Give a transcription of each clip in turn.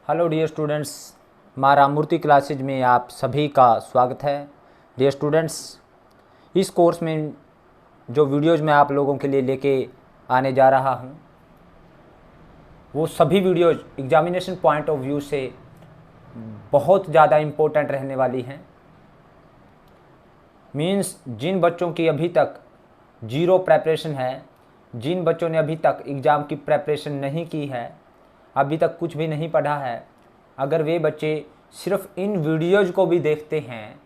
Hello dear students, माँ Ramamurthy classes में आप सभी का स्वागत है। डियर स्टूडेंट्स, इस कोर्स में जो वीडियोज़ मैं आप लोगों के लिए लेके आने जा रहा हूँ वो सभी videos examination point of view से बहुत ज़्यादा इम्पोर्टेंट रहने वाली हैं। मीन्स जिन बच्चों की अभी तक जीरो प्रेपरेशन है, जिन बच्चों ने अभी तक एग्ज़ाम की प्रेपरेशन नहीं की है, अभी तक कुछ भी नहीं पढ़ा है, अगर वे बच्चे सिर्फ इन वीडियोज़ को भी देखते हैं,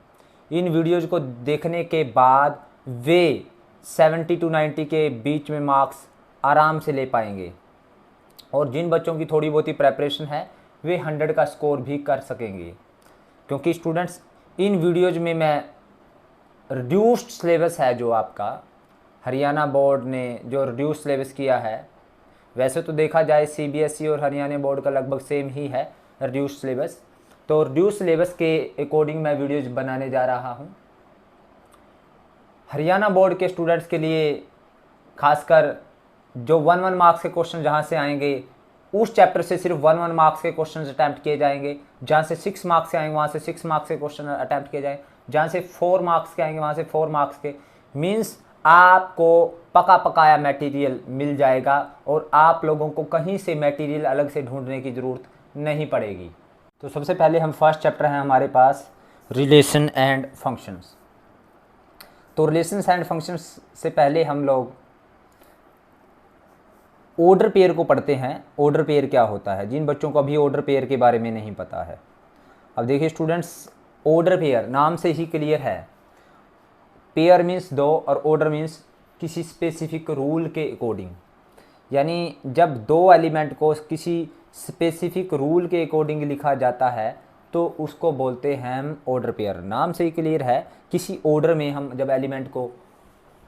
इन वीडियोज़ को देखने के बाद वे 70 to 90 के बीच में मार्क्स आराम से ले पाएंगे। और जिन बच्चों की थोड़ी बहुत ही प्रेपरेशन है वे 100 का स्कोर भी कर सकेंगे, क्योंकि स्टूडेंट्स इन वीडियोज़ में मैं रिड्यूस्ड सिलेबस है जो आपका हरियाणा बोर्ड ने जो रिड्यूस सिलेबस किया है, वैसे तो देखा जाए सीबीएसई और हरियाणा बोर्ड का लगभग सेम ही है रिड्यूस सिलेबस। तो रिड्यूस सिलेबस के अकॉर्डिंग मैं वीडियोज बनाने जा रहा हूँ। हरियाणा बोर्ड के स्टूडेंट्स के लिए खासकर जो 1-1 मार्क्स के क्वेश्चन जहाँ से आएंगे उस चैप्टर से सिर्फ 1-1 मार्क्स के क्वेश्चन अटैम्प्ट किए जाएंगे। जहाँ से 6 मार्क्स के आएंगे वहाँ से 6 मार्क्स के क्वेश्चन अटैम्प्ट किए जाएंगे। जहाँ से 4 मार्क्स के आएंगे वहाँ से 4 मार्क्स के। मीन्स आपको पका पकाया मटेरियल मिल जाएगा और आप लोगों को कहीं से मटेरियल अलग से ढूंढने की ज़रूरत नहीं पड़ेगी। तो सबसे पहले हम फर्स्ट चैप्टर है हमारे पास रिलेशन एंड फंक्शंस। तो रिलेशंस एंड फंक्शंस से पहले हम लोग ऑर्डर पेयर को पढ़ते हैं। ऑर्डर पेयर क्या होता है, जिन बच्चों को अभी ऑर्डर पेयर के बारे में नहीं पता है। अब देखिए स्टूडेंट्स, ऑर्डर पेयर नाम से ही क्लियर है। पेयर मीन्स दो और ऑर्डर मीन्स किसी स्पेसिफिक रूल के अकॉर्डिंग, यानी जब दो एलिमेंट को किसी स्पेसिफिक रूल के अकॉर्डिंग लिखा जाता है तो उसको बोलते हैं हम ऑर्डर पेयर। नाम से ही क्लियर है, किसी ऑर्डर में हम जब एलिमेंट को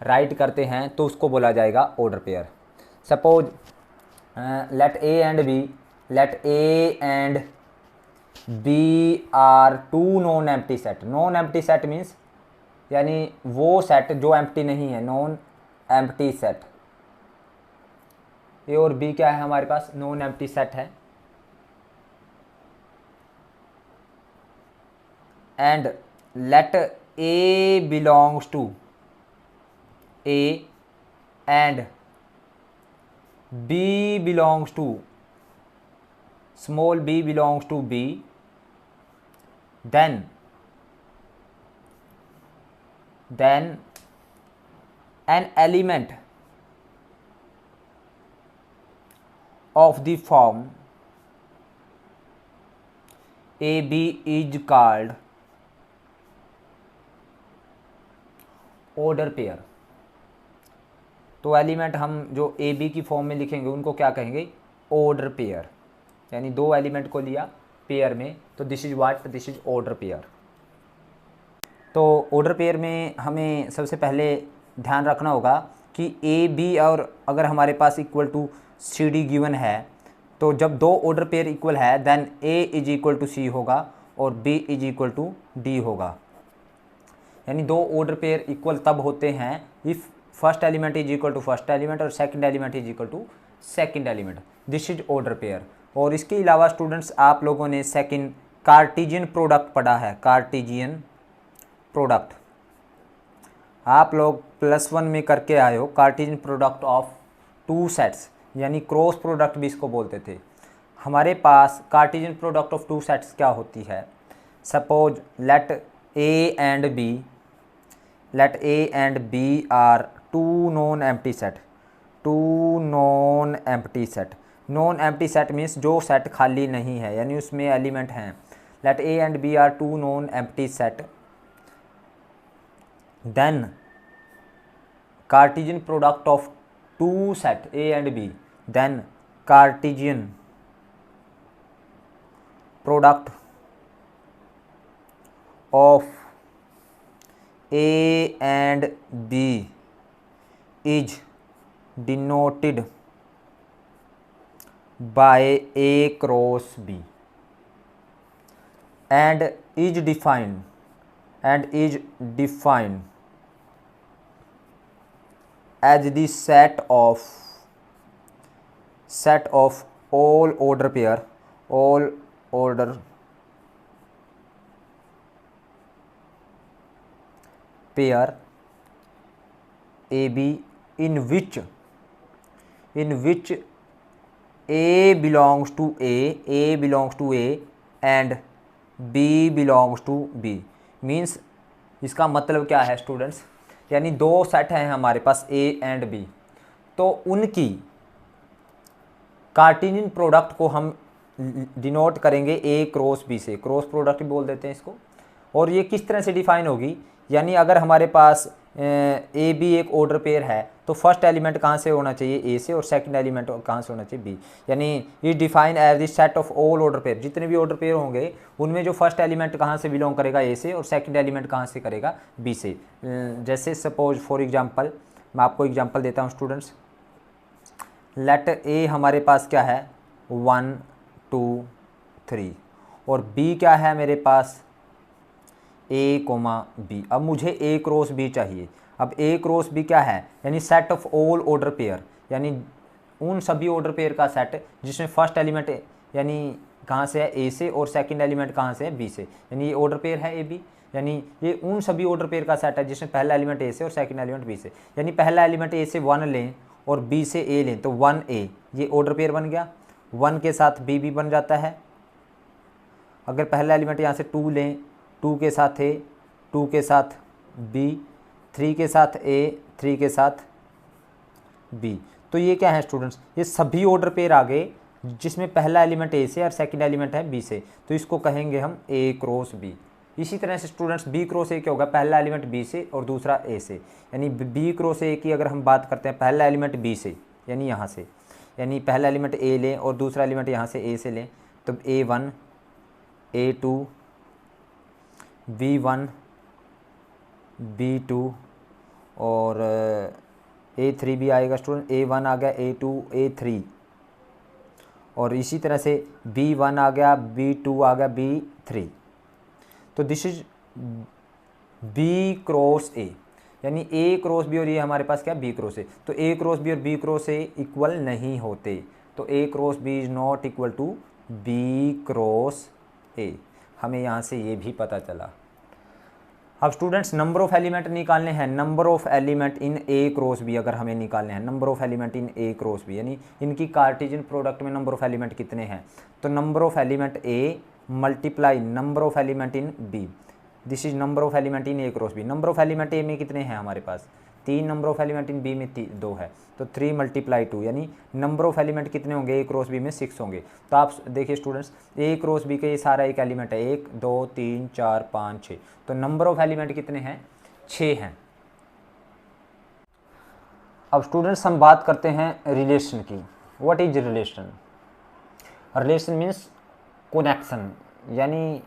राइट करते हैं तो उसको बोला जाएगा order pair. Suppose let A and B are two non-empty set. Non-empty set means यानी वो सेट जो एम्प्टी नहीं है, नॉन एम्प्टी सेट। ए और बी क्या है हमारे पास, नॉन एम्प्टी सेट है। And let A belongs to A and B belongs to small b belongs to B, then an element of the form AB is called order pair। तो element हम जो A B की form में लिखेंगे उनको क्या कहेंगे, ऑर्डर पेयर। यानी दो एलिमेंट को लिया पेयर में तो this is what, this is order pair. तो ऑर्डर पेयर में हमें सबसे पहले ध्यान रखना होगा कि ए बी और अगर हमारे पास equal to c d given है तो जब दो ऑर्डर पेयर इक्वल है then a is equal to c होगा और b is equal to d होगा। यानी दो ऑर्डर पेयर इक्वल तब होते हैं if first element is equal to first element और second element is equal to second element. This is order pair. और इसके अलावा स्टूडेंट्स आप लोगों ने सेकंड कार्टेशियन प्रोडक्ट पढ़ा है। कार्टेशियन प्रोडक्ट आप लोग +1 में करके आए हो। Cartesian product of two sets यानी क्रॉस प्रोडक्ट भी इसको बोलते थे। हमारे पास Cartesian product of two sets क्या होती है, suppose let A and B are two non empty set. Two non empty set, non empty set means जो सेट खाली नहीं है यानी उसमें एलिमेंट हैं। Let A and B are two non empty set, then Cartesian product of two set A and B, then Cartesian product of A and B is denoted by A cross B and is defined as the set of all order pair order pair AB in which A belongs to A belongs to A and B belongs to B। Means इसका मतलब क्या है students, यानी दो set हैं हमारे पास A and B, तो उनकी कार्टेशियन प्रोडक्ट को हम डिनोट करेंगे A क्रॉस B से, क्रॉस प्रोडक्ट बोल देते हैं इसको। और ये किस तरह से डिफाइन होगी, यानी अगर हमारे पास ए बी एक ऑर्डर पेयर है तो फर्स्ट एलिमेंट कहाँ से होना चाहिए, ए से, और सेकंड एलिमेंट कहाँ से होना चाहिए, बी। यानी ये define as the set of all order pair, जितने भी ऑर्डर पेयर होंगे उनमें जो फर्स्ट एलिमेंट कहाँ से बिलोंग करेगा, ए से, और सेकंड एलिमेंट कहाँ से करेगा, बी से। जैसे सपोज फॉर एग्जांपल मैं आपको एग्जांपल देता हूँ स्टूडेंट्स, लेट ए हमारे पास क्या है 1 2 3 और बी क्या है मेरे पास A, B। अब मुझे A क्रॉस B चाहिए। अब A क्रॉस B क्या है, यानी set of all order pair, यानी उन सभी ऑर्डर पेयर का सेट जिसमें फर्स्ट एलिमेंट यानी कहाँ से है, A से, और सेकंड एलिमेंट कहाँ से है, B से। यानी ये ऑर्डर पेयर है AB, यानी ये उन सभी ऑर्डर पेयर का सेट है जिसमें पहला एलिमेंट A से और सेकंड एलिमेंट B से। यानी पहला एलिमेंट A से 1 लें और B से A लें तो 1A, ये ऑर्डर पेयर बन गया। 1 के साथ B भी बन जाता है। अगर पहला एलिमेंट यहाँ से 2 लें, 2 के साथ A, 2 के साथ B, 3 के साथ A, 3 के साथ B, तो ये क्या है स्टूडेंट्स, ये सभी ऑर्डर पेयर आ गए जिसमें पहला एलिमेंट A से और सेकंड एलिमेंट है B से, तो इसको कहेंगे हम A क्रॉस B। इसी तरह से स्टूडेंट्स B क्रॉस A क्या होगा, पहला एलिमेंट B से और दूसरा A से। यानी B क्रॉस A की अगर हम बात करते हैं, पहला एलिमेंट B से यानी यहाँ से, यानी पहला एलिमेंट A लें और दूसरा एलिमेंट यहाँ से A से लें, तो A1 A2 B1 B2 और A3 भी आएगा स्टूडेंट, A1 आ गया, A2 A3, और इसी तरह से B1 आ गया, B2 आ गया, B3। तो this is B cross A, यानी A क्रॉस B, और ये हमारे पास क्या B क्रॉस A। तो A क्रॉस B और B क्रॉस A इक्वल नहीं होते, तो A cross B is not equal to B cross A। हमें यहाँ से ये भी पता चला। अब स्टूडेंट्स नंबर ऑफ एलिमेंट निकालने हैं, number of element in A cross B अगर हमें निकालने हैं, number of element in A cross B, यानी इनकी कार्टेशियन प्रोडक्ट में नंबर ऑफ एलिमेंट कितने हैं, तो number of element A multiply number of element in B, this is number of element in A cross B। Number of element A में कितने हैं हमारे पास 3, number of element in B में 2 है, तो 3 × 2, यानी नंबर ऑफ एलिमेंट कितने होंगे A क्रॉस B में 6 होंगे। तो आप देखिए स्टूडेंट्स A क्रॉस B का ये सारा एक एलिमेंट है, 1 2 3 4 5 6, तो नंबर ऑफ एलिमेंट कितने हैं 6 हैं। अब स्टूडेंट्स हम बात करते हैं रिलेशन की। What is relation? Relation means connection, यानी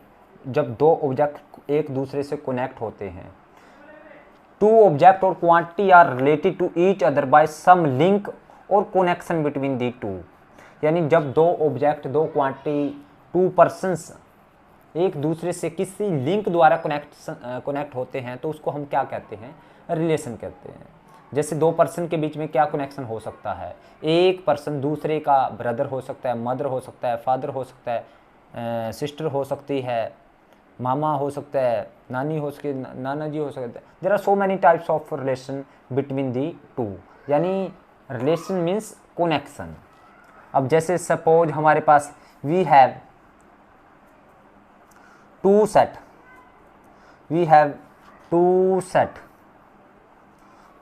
जब दो ऑब्जेक्ट एक दूसरे से कनेक्ट होते हैं। टू ऑब्जेक्ट और quantity are related to each other by some link और कनेक्शन बिटवीन दी टू, यानी जब दो ऑब्जेक्ट, दो क्वांटिटी, टू पर्सन्स एक दूसरे से किसी लिंक द्वारा कनेक्ट होते हैं तो उसको हम क्या कहते हैं, रिलेशन कहते हैं। जैसे दो पर्सन के बीच में क्या कनेक्शन हो सकता है, एक पर्सन दूसरे का ब्रदर हो सकता है, मदर हो सकता है, फादर हो सकता है, सिस्टर हो सकती है, मामा हो सकता है, नानी हो सकती है, नाना जी हो सकते हैं। There are so many types of relation between the two, यानी रिलेशन मीन्स कनेक्शन। अब जैसे सपोज हमारे पास we have two set,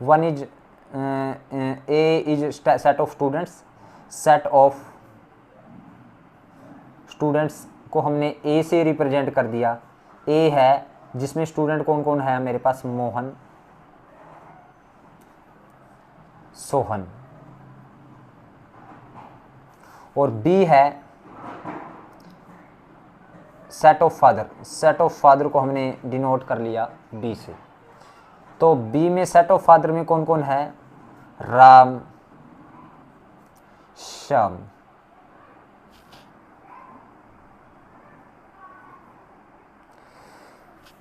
one is A is set of students, set of students को हमने ए से रिप्रेजेंट कर दिया। ए है जिसमें स्टूडेंट कौन कौन है मेरे पास, मोहन, सोहन, और बी है set of father, set of father को हमने डिनोट कर लिया बी से। तो बी में सेट ऑफ फादर में कौन कौन है, राम, श्याम,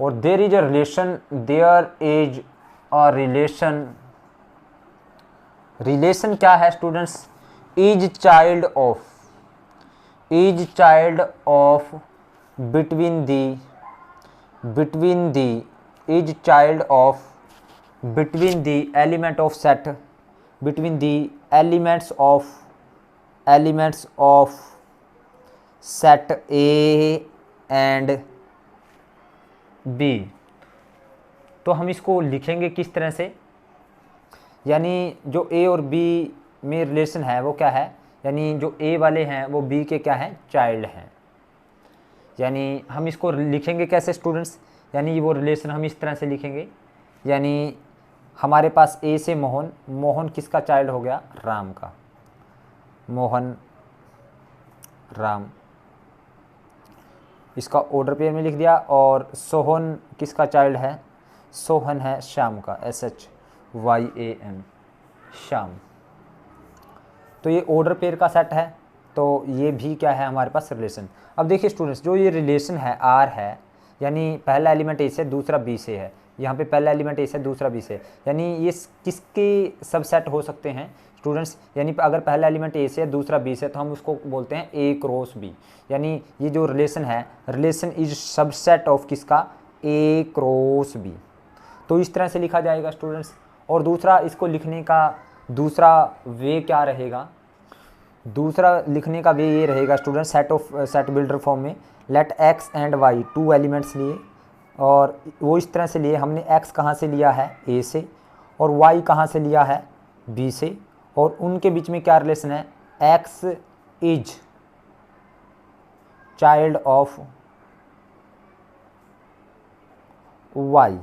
और there is a relation, relation क्या है students, is child of, is child of between the is child of between the element of set between the elements of set A and B। तो हम इसको लिखेंगे किस तरह से, यानी जो A और B में रिलेशन है वो क्या है, यानी जो A वाले हैं वो B के क्या हैं, चाइल्ड हैं। यानी हम इसको लिखेंगे कैसे स्टूडेंट्स, यानी वो रिलेशन हम इस तरह से लिखेंगे, यानी हमारे पास ए से मोहन, मोहन किसका चाइल्ड हो गया, राम का, मोहन राम, इसका ऑर्डर पेयर में लिख दिया। और सोहन किसका चाइल्ड है, सोहन है श्याम का, SHYAM, श्याम। तो ये ऑर्डर पेयर का सेट है, तो ये भी क्या है हमारे पास रिलेशन। अब देखिए स्टूडेंट्स, जो ये रिलेशन है आर है, यानी पहला एलिमेंट ए से दूसरा बी से है, यहाँ पे पहला एलिमेंट ए से दूसरा बी से, यानी ये किसके सबसेट हो सकते हैं स्टूडेंट्स, यानी अगर पहला एलिमेंट ए से है दूसरा बी से तो हम उसको बोलते हैं ए क्रॉस बी, यानी ये जो रिलेशन है, रिलेशन इज सबसेट ऑफ किसका, ए क्रॉस बी। तो इस तरह से लिखा जाएगा स्टूडेंट्स। और दूसरा इसको लिखने का दूसरा वे क्या रहेगा, दूसरा लिखने का वे ये रहेगा स्टूडेंट, सेट बिल्डर फॉर्म में let x and y, two elements लिए, और वो इस तरह से लिए हमने, एक्स कहाँ से लिया है, ए से, और वाई कहाँ से लिया है, बी से, और उनके बीच में क्या रिलेशन है, x is child of y.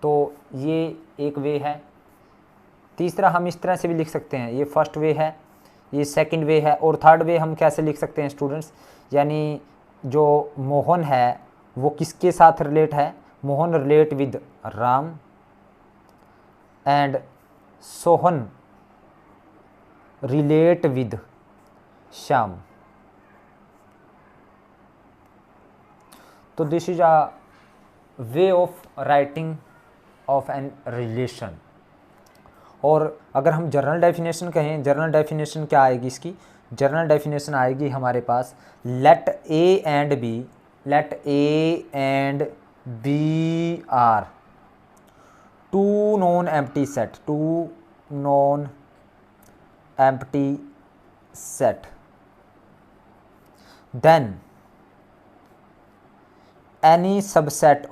तो ये एक वे है। तीसरा हम इस तरह से भी लिख सकते हैं, ये फर्स्ट वे है, ये सेकंड वे है, और थर्ड वे हम कैसे लिख सकते हैं स्टूडेंट्स, यानी जो मोहन है वो किसके साथ रिलेट है, Mohan relate with Ram and Sohan relate with Shyam. तो this is a way of writing of an relation. और अगर हम जर्नल डेफिनेशन कहें, जर्नल डेफिनेशन क्या आएगी इसकी, जर्नल डेफिनेशन आएगी हमारे पास, let A and B are two non empty set, two non empty set, then any subset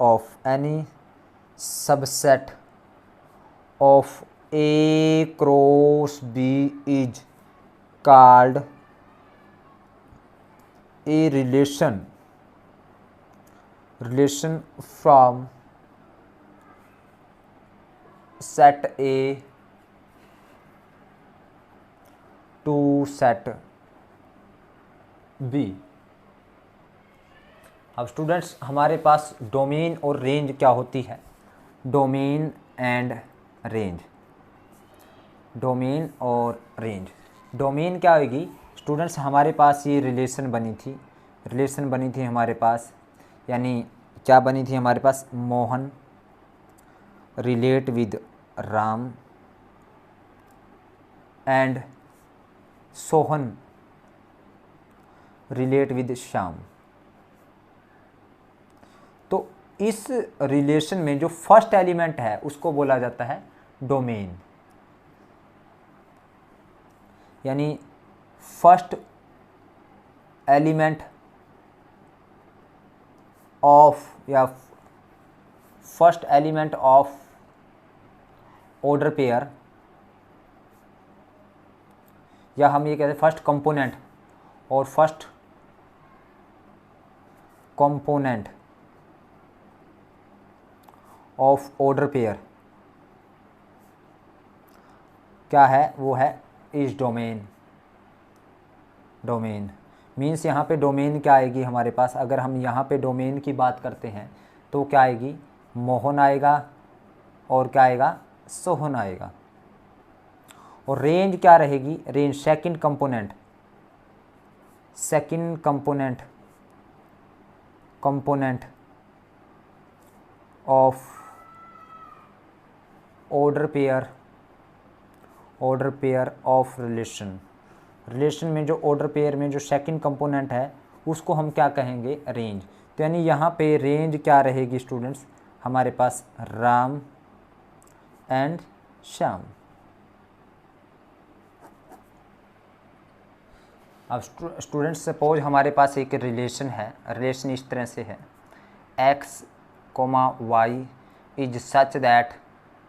of A cross B is called a relation from set A to set B। अब students हमारे पास domain और range क्या होती है, domain and range, domain और range. Domain क्या होगी students, हमारे पास ये रिलेशन बनी थी हमारे पास, यानी क्या बनी थी हमारे पास, Mohan relate with Ram and Sohan relate with Shyam. तो इस रिलेशन में जो फर्स्ट एलिमेंट है उसको बोला जाता है डोमेन, यानी फर्स्ट एलिमेंट ऑफ या first element of order pair, या हम ये कहते हैं फर्स्ट कंपोनेंट और first component of order pair क्या है, वो है इज डोमेन। डोमेन मीन्स यहाँ पे डोमेन क्या आएगी हमारे पास, अगर हम यहाँ पे डोमेन की बात करते हैं तो क्या आएगी, मोहन आएगा और क्या आएगा, सोहन आएगा। और रेंज क्या रहेगी, range second component of order pair of relation relation में जो ऑर्डर पेयर में जो सेकंड कंपोनेंट है उसको हम क्या कहेंगे, रेंज। तो यानी यहाँ पे रेंज क्या रहेगी स्टूडेंट्स, हमारे पास राम एंड श्याम। अब स्टूडेंट्स सपोज हमारे पास एक रिलेशन है, रिलेशन इस तरह से है, x, y is such that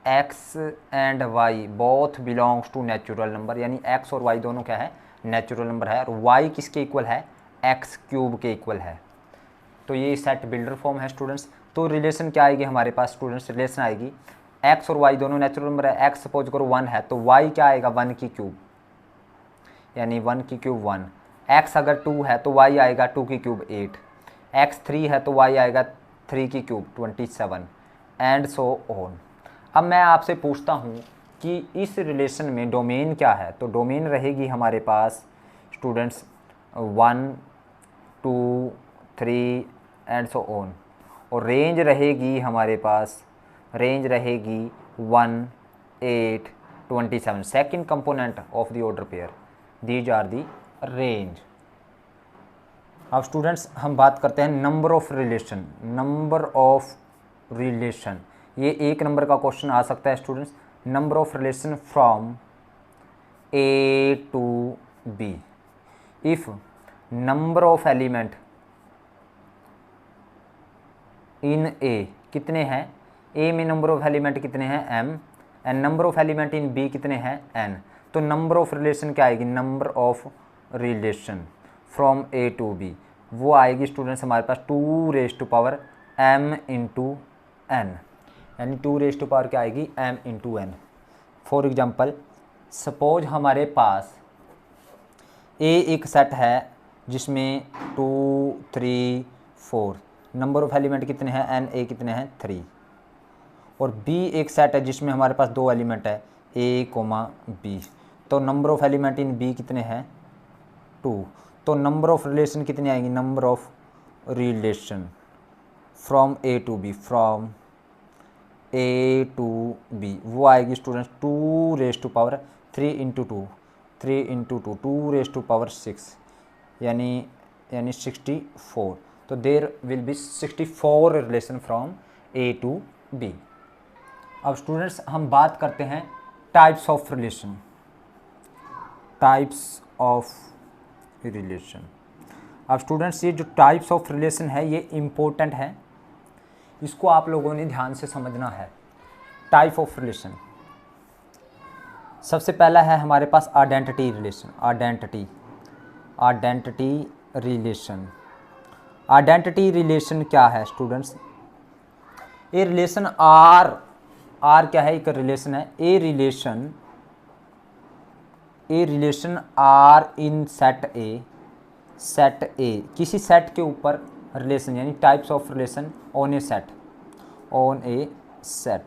x and y both belongs to natural number, यानी x और y दोनों क्या है, नेचुरल नंबर है, और y किसके इक्वल है, x क्यूब के इक्वल है। तो ये सेट बिल्डर फॉर्म है स्टूडेंट्स। तो रिलेशन क्या आएगी हमारे पास स्टूडेंट्स, रिलेशन आएगी x और y दोनों नेचुरल नंबर है, x सपोज करो 1 है तो y क्या आएगा 1 की क्यूब, यानी 1 की क्यूब 1, x अगर 2 है तो y आएगा 2 की क्यूब 8, x 3 है तो y आएगा 3 की क्यूब 27 एंड सो ऑन। अब मैं आपसे पूछता हूँ कि इस रिलेशन में डोमेन क्या है, तो डोमेन रहेगी हमारे पास स्टूडेंट्स 1 2 3 एंड सो ऑन, और रेंज रहेगी हमारे पास, रेंज रहेगी 1 8 27, second component of the order pair, these are the range. अब स्टूडेंट्स हम बात करते हैं number of relation, number of relation, ये एक नंबर का क्वेश्चन आ सकता है students, number of relation from A to B, if number of element in A कितने हैं, ए में नंबर ऑफ एलिमेंट कितने हैं m, and number of element in B कितने हैं n, तो नंबर ऑफ रिलेशन क्या आएगी, number of relation from A to B, वो आएगी स्टूडेंट्स हमारे पास 2 raise to power m into n, यानी 2 रेज़ टू पावर क्या आएगी m into n. For example suppose हमारे पास ए एक सेट है जिसमें 2 3 4, नंबर ऑफ एलिमेंट कितने हैं n, ए कितने हैं 3, और b एक सेट है जिसमें हमारे पास 2 एलिमेंट है a, b, तो number of element in b कितने हैं 2, तो नंबर ऑफ रिलेशन कितनी आएंगी, number of relation from A to B, from A to B, वो आएगी students 2 raise to power 3 into 2, 3 into 2, 2 raise to power 6, यानी 64, तो there will be 64 relation from A to B. अब students हम बात करते हैं types of relation, types of relation. अब स्टूडेंट्स ये जो टाइप्स ऑफ रिलेशन है ये इम्पोर्टेंट है, इसको आप लोगों ने ध्यान से समझना है। टाइप ऑफ रिलेशन, सबसे पहला है हमारे पास identity relation, identity relation. Identity relation क्या है स्टूडेंट्स, ए रिलेशन आर क्या है, एक रिलेशन है, a relation R in set A, किसी सेट के ऊपर रिलेशन, यानी types of relation on a set,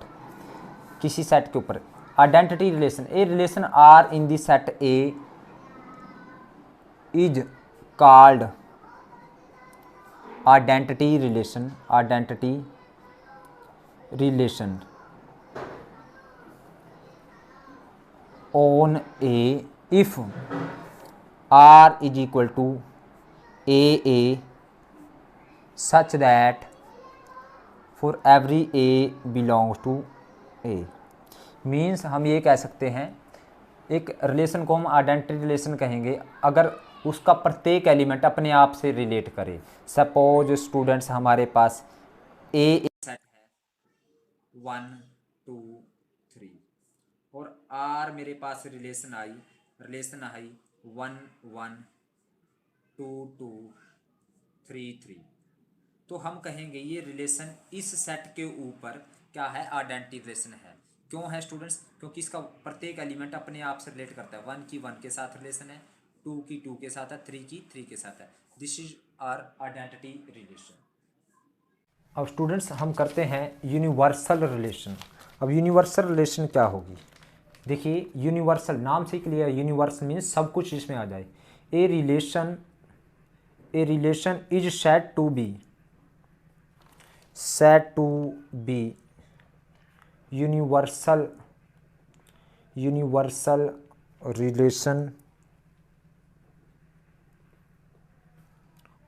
किसी सेट के ऊपर। Identity relation, a relation R in the set A is called identity relation, on A if R is equal to AA such that for every A belongs to A। Means हम ये कह सकते हैं एक relation को हम identity relation कहेंगे अगर उसका प्रत्येक एलिमेंट अपने आप से रिलेट करे। सपोज स्टूडेंट्स हमारे पास ए सेट है 1 2 3 और आर मेरे पास रिलेशन आई 1 1 2 2 3 3, तो हम कहेंगे ये रिलेशन इस सेट के ऊपर क्या है, आइडेंटिटी रिलेशन है। क्यों है स्टूडेंट्स, क्योंकि इसका प्रत्येक एलिमेंट अपने आप से रिलेट करता है। 1 की 1 के साथ रिलेशन है, 2 की 2 के साथ है, 3 की 3 के साथ है। This is our identity relation. अब स्टूडेंट्स हम करते हैं यूनिवर्सल रिलेशन। अब यूनिवर्सल रिलेशन क्या होगी, देखिए यूनिवर्सल नाम से क्लियर, यूनिवर्सल मीन्स सब कुछ इसमें आ जाए। A relation is said to be universal relation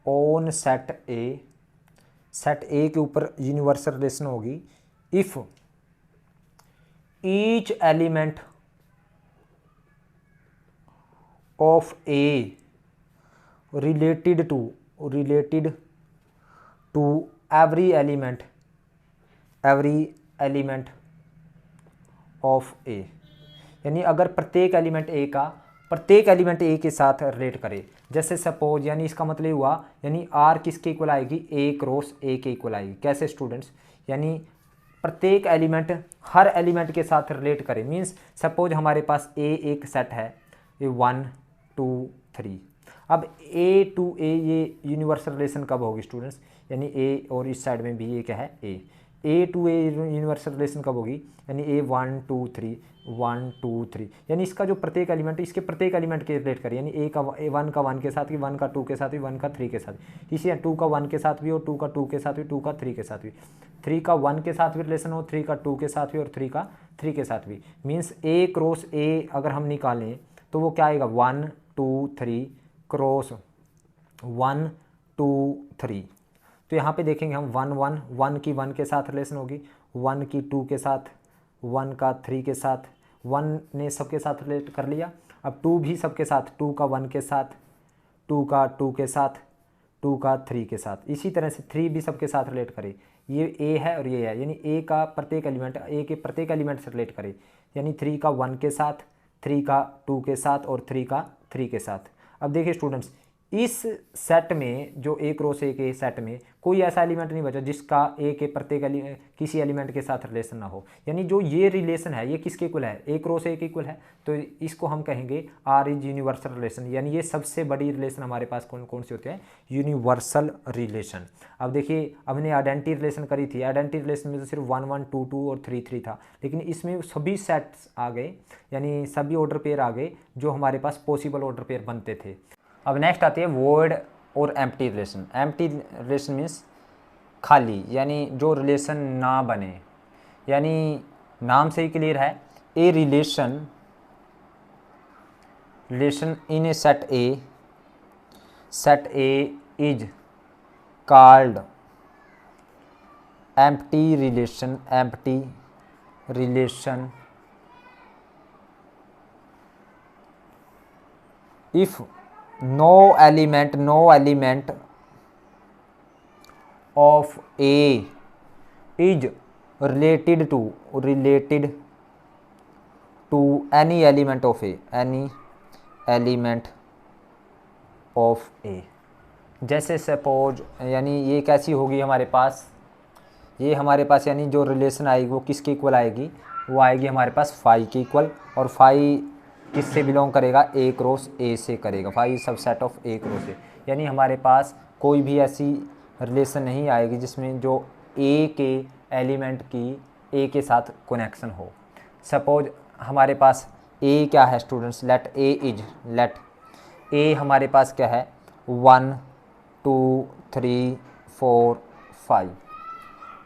on set A के ऊपर यूनिवर्सल रिलेशन होगी if each element of A related to every element of A, यानी अगर प्रत्येक एलिमेंट ए के साथ रिलेट करे, जैसे सपोज, यानी इसका मतलब हुआ यानी आर किसके इक्वल आएगी, ए क्रॉस ए के इक्वल आएगी। कैसे स्टूडेंट्स, यानी प्रत्येक एलिमेंट हर एलिमेंट के साथ रिलेट करे, मीन्स सपोज हमारे पास ए एक सेट है, ये 1 2 3। अब ए टू ए ये यूनिवर्सल रिलेशन कब होगी स्टूडेंट्स, यानी ए और इस साइड में भी ये क्या है a to a universal relation कब होगी, यानी ए 1 2 3 1 2 3, यानी इसका जो प्रत्येक एलिमेंट इसके प्रत्येक एलिमेंट के रिलेट करें, यानी ए का 1 का 1 के साथ भी, 1 का 2 के साथ भी, 1 का 3 के साथ, इसी 2 का 1 के साथ भी और 2 का 2 के साथ भी, 2 का 3 के साथ भी, 3 का 1 के साथ भी रिलेशन हो, 3 का 2 के साथ भी और 3 का 3 के साथ भी, मीन्स ए क्रॉस ए अगर हम निकालें तो वो क्या आएगा 1 2 3 क्रॉस 1 2 3। तो यहाँ पे देखेंगे हम 1 1 1 की 1 के साथ रिलेशन होगी, 1 की 2 के साथ, 1 का 3 के साथ, 1 ने सबके साथ रिलेट कर लिया। अब 2 भी सबके साथ, 2 का 1 के साथ, 2 का 2 के साथ, 2 का 3 के साथ, इसी तरह से 3 भी सबके साथ रिलेट करे। ये ए है और ये है, यानी ए का प्रत्येक एलिमेंट ए के प्रत्येक एलिमेंट से रिलेट करे, यानी 3 का 1 के साथ, 3 का 2 के साथ और 3 का 3 के साथ। अब देखिए स्टूडेंट्स, इस सेट में जो ए क्रॉस ए के सेट में कोई ऐसा एलिमेंट नहीं बचा जिसका ए के प्रत्येक किसी एलिमेंट के साथ रिलेशन ना हो, यानी जो ये रिलेशन है ये किसके इक्वल है, ए क्रॉस ए के इक्वल है, तो इसको हम कहेंगे आर इज यूनिवर्सल रिलेशन, यानी ये सबसे बड़ी रिलेशन हमारे पास कौन कौन से होते हैं, यूनिवर्सल रिलेशन। अब देखिए, हमने आइडेंटिटी रिलेशन करी थी, आइडेंटिटी रिलेशन में तो सिर्फ 1 1 2 2 और 3 3 था, लेकिन इसमें सभी सेट्स आ गए, यानी सभी ऑर्डर पेयर आ गए जो हमारे पास पॉसिबल ऑर्डर पेयर बनते थे। अब नेक्स्ट आती है वॉइड और empty relation. Empty relation means खाली, यानी जो रिलेशन ना बने, यानी नाम से ही क्लियर है, a relation in a set A is called empty relation if no element of A is related to any element of A। जैसे सपोज, यानी ये कैसी होगी हमारे पास, ये हमारे पास यानी जो रिलेशन आएगी वो किसके इक्वल आएगी, वो आएगी हमारे पास फाई के इक्वल, और फाई किससे बिलोंग करेगा, ए क्रॉस ए से करेगा, phi subset of A cross A, यानी हमारे पास कोई भी ऐसी रिलेशन नहीं आएगी जिसमें जो ए के एलिमेंट की ए के साथ कनेक्शन हो। सपोज हमारे पास ए क्या है स्टूडेंट्स, लेट ए हमारे पास क्या है 1 2 3 4 5,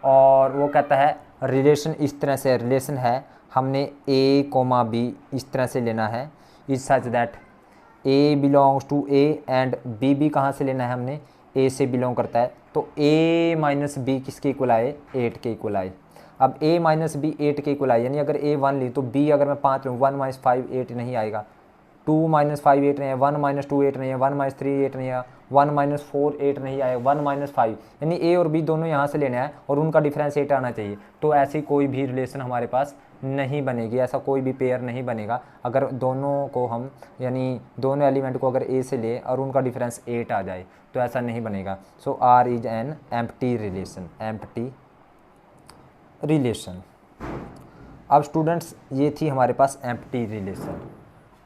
और वो कहता है रिलेशन इस तरह से रिलेशन है, हमने ए कोमा बी इस तरह से लेना है, is such that A belongs to A and B भी कहाँ से लेना है, हमने ए से बिलोंग करता है, तो ए माइनस बी किसके इक्वल आए, 8 के इक्वल आए। अब a माइनस बी 8 के इक्वल आए, यानी अगर a 1 ली तो b अगर मैं 5 लूँ, 1 माइनस 5 8 नहीं आएगा, 2 माइनस 5 8 नहीं है, 1 माइनस 2 8 नहीं है, 1 माइनस 3 8 नहीं है, 1 माइनस 4 8 नहीं आएगा, 1 माइनस 5, यानी a और b दोनों यहाँ से लेना है और उनका डिफरेंस 8 आना चाहिए। तो ऐसी कोई भी रिलेशन हमारे पास नहीं बनेगी, ऐसा कोई भी पेयर नहीं बनेगा अगर दोनों को हम, यानी दोनों एलिमेंट को अगर a से ले और उनका डिफरेंस 8 आ जाए, तो ऐसा नहीं बनेगा। सो R is an empty relation. अब स्टूडेंट्स ये थी हमारे पास एम्प्टी रिलेशन।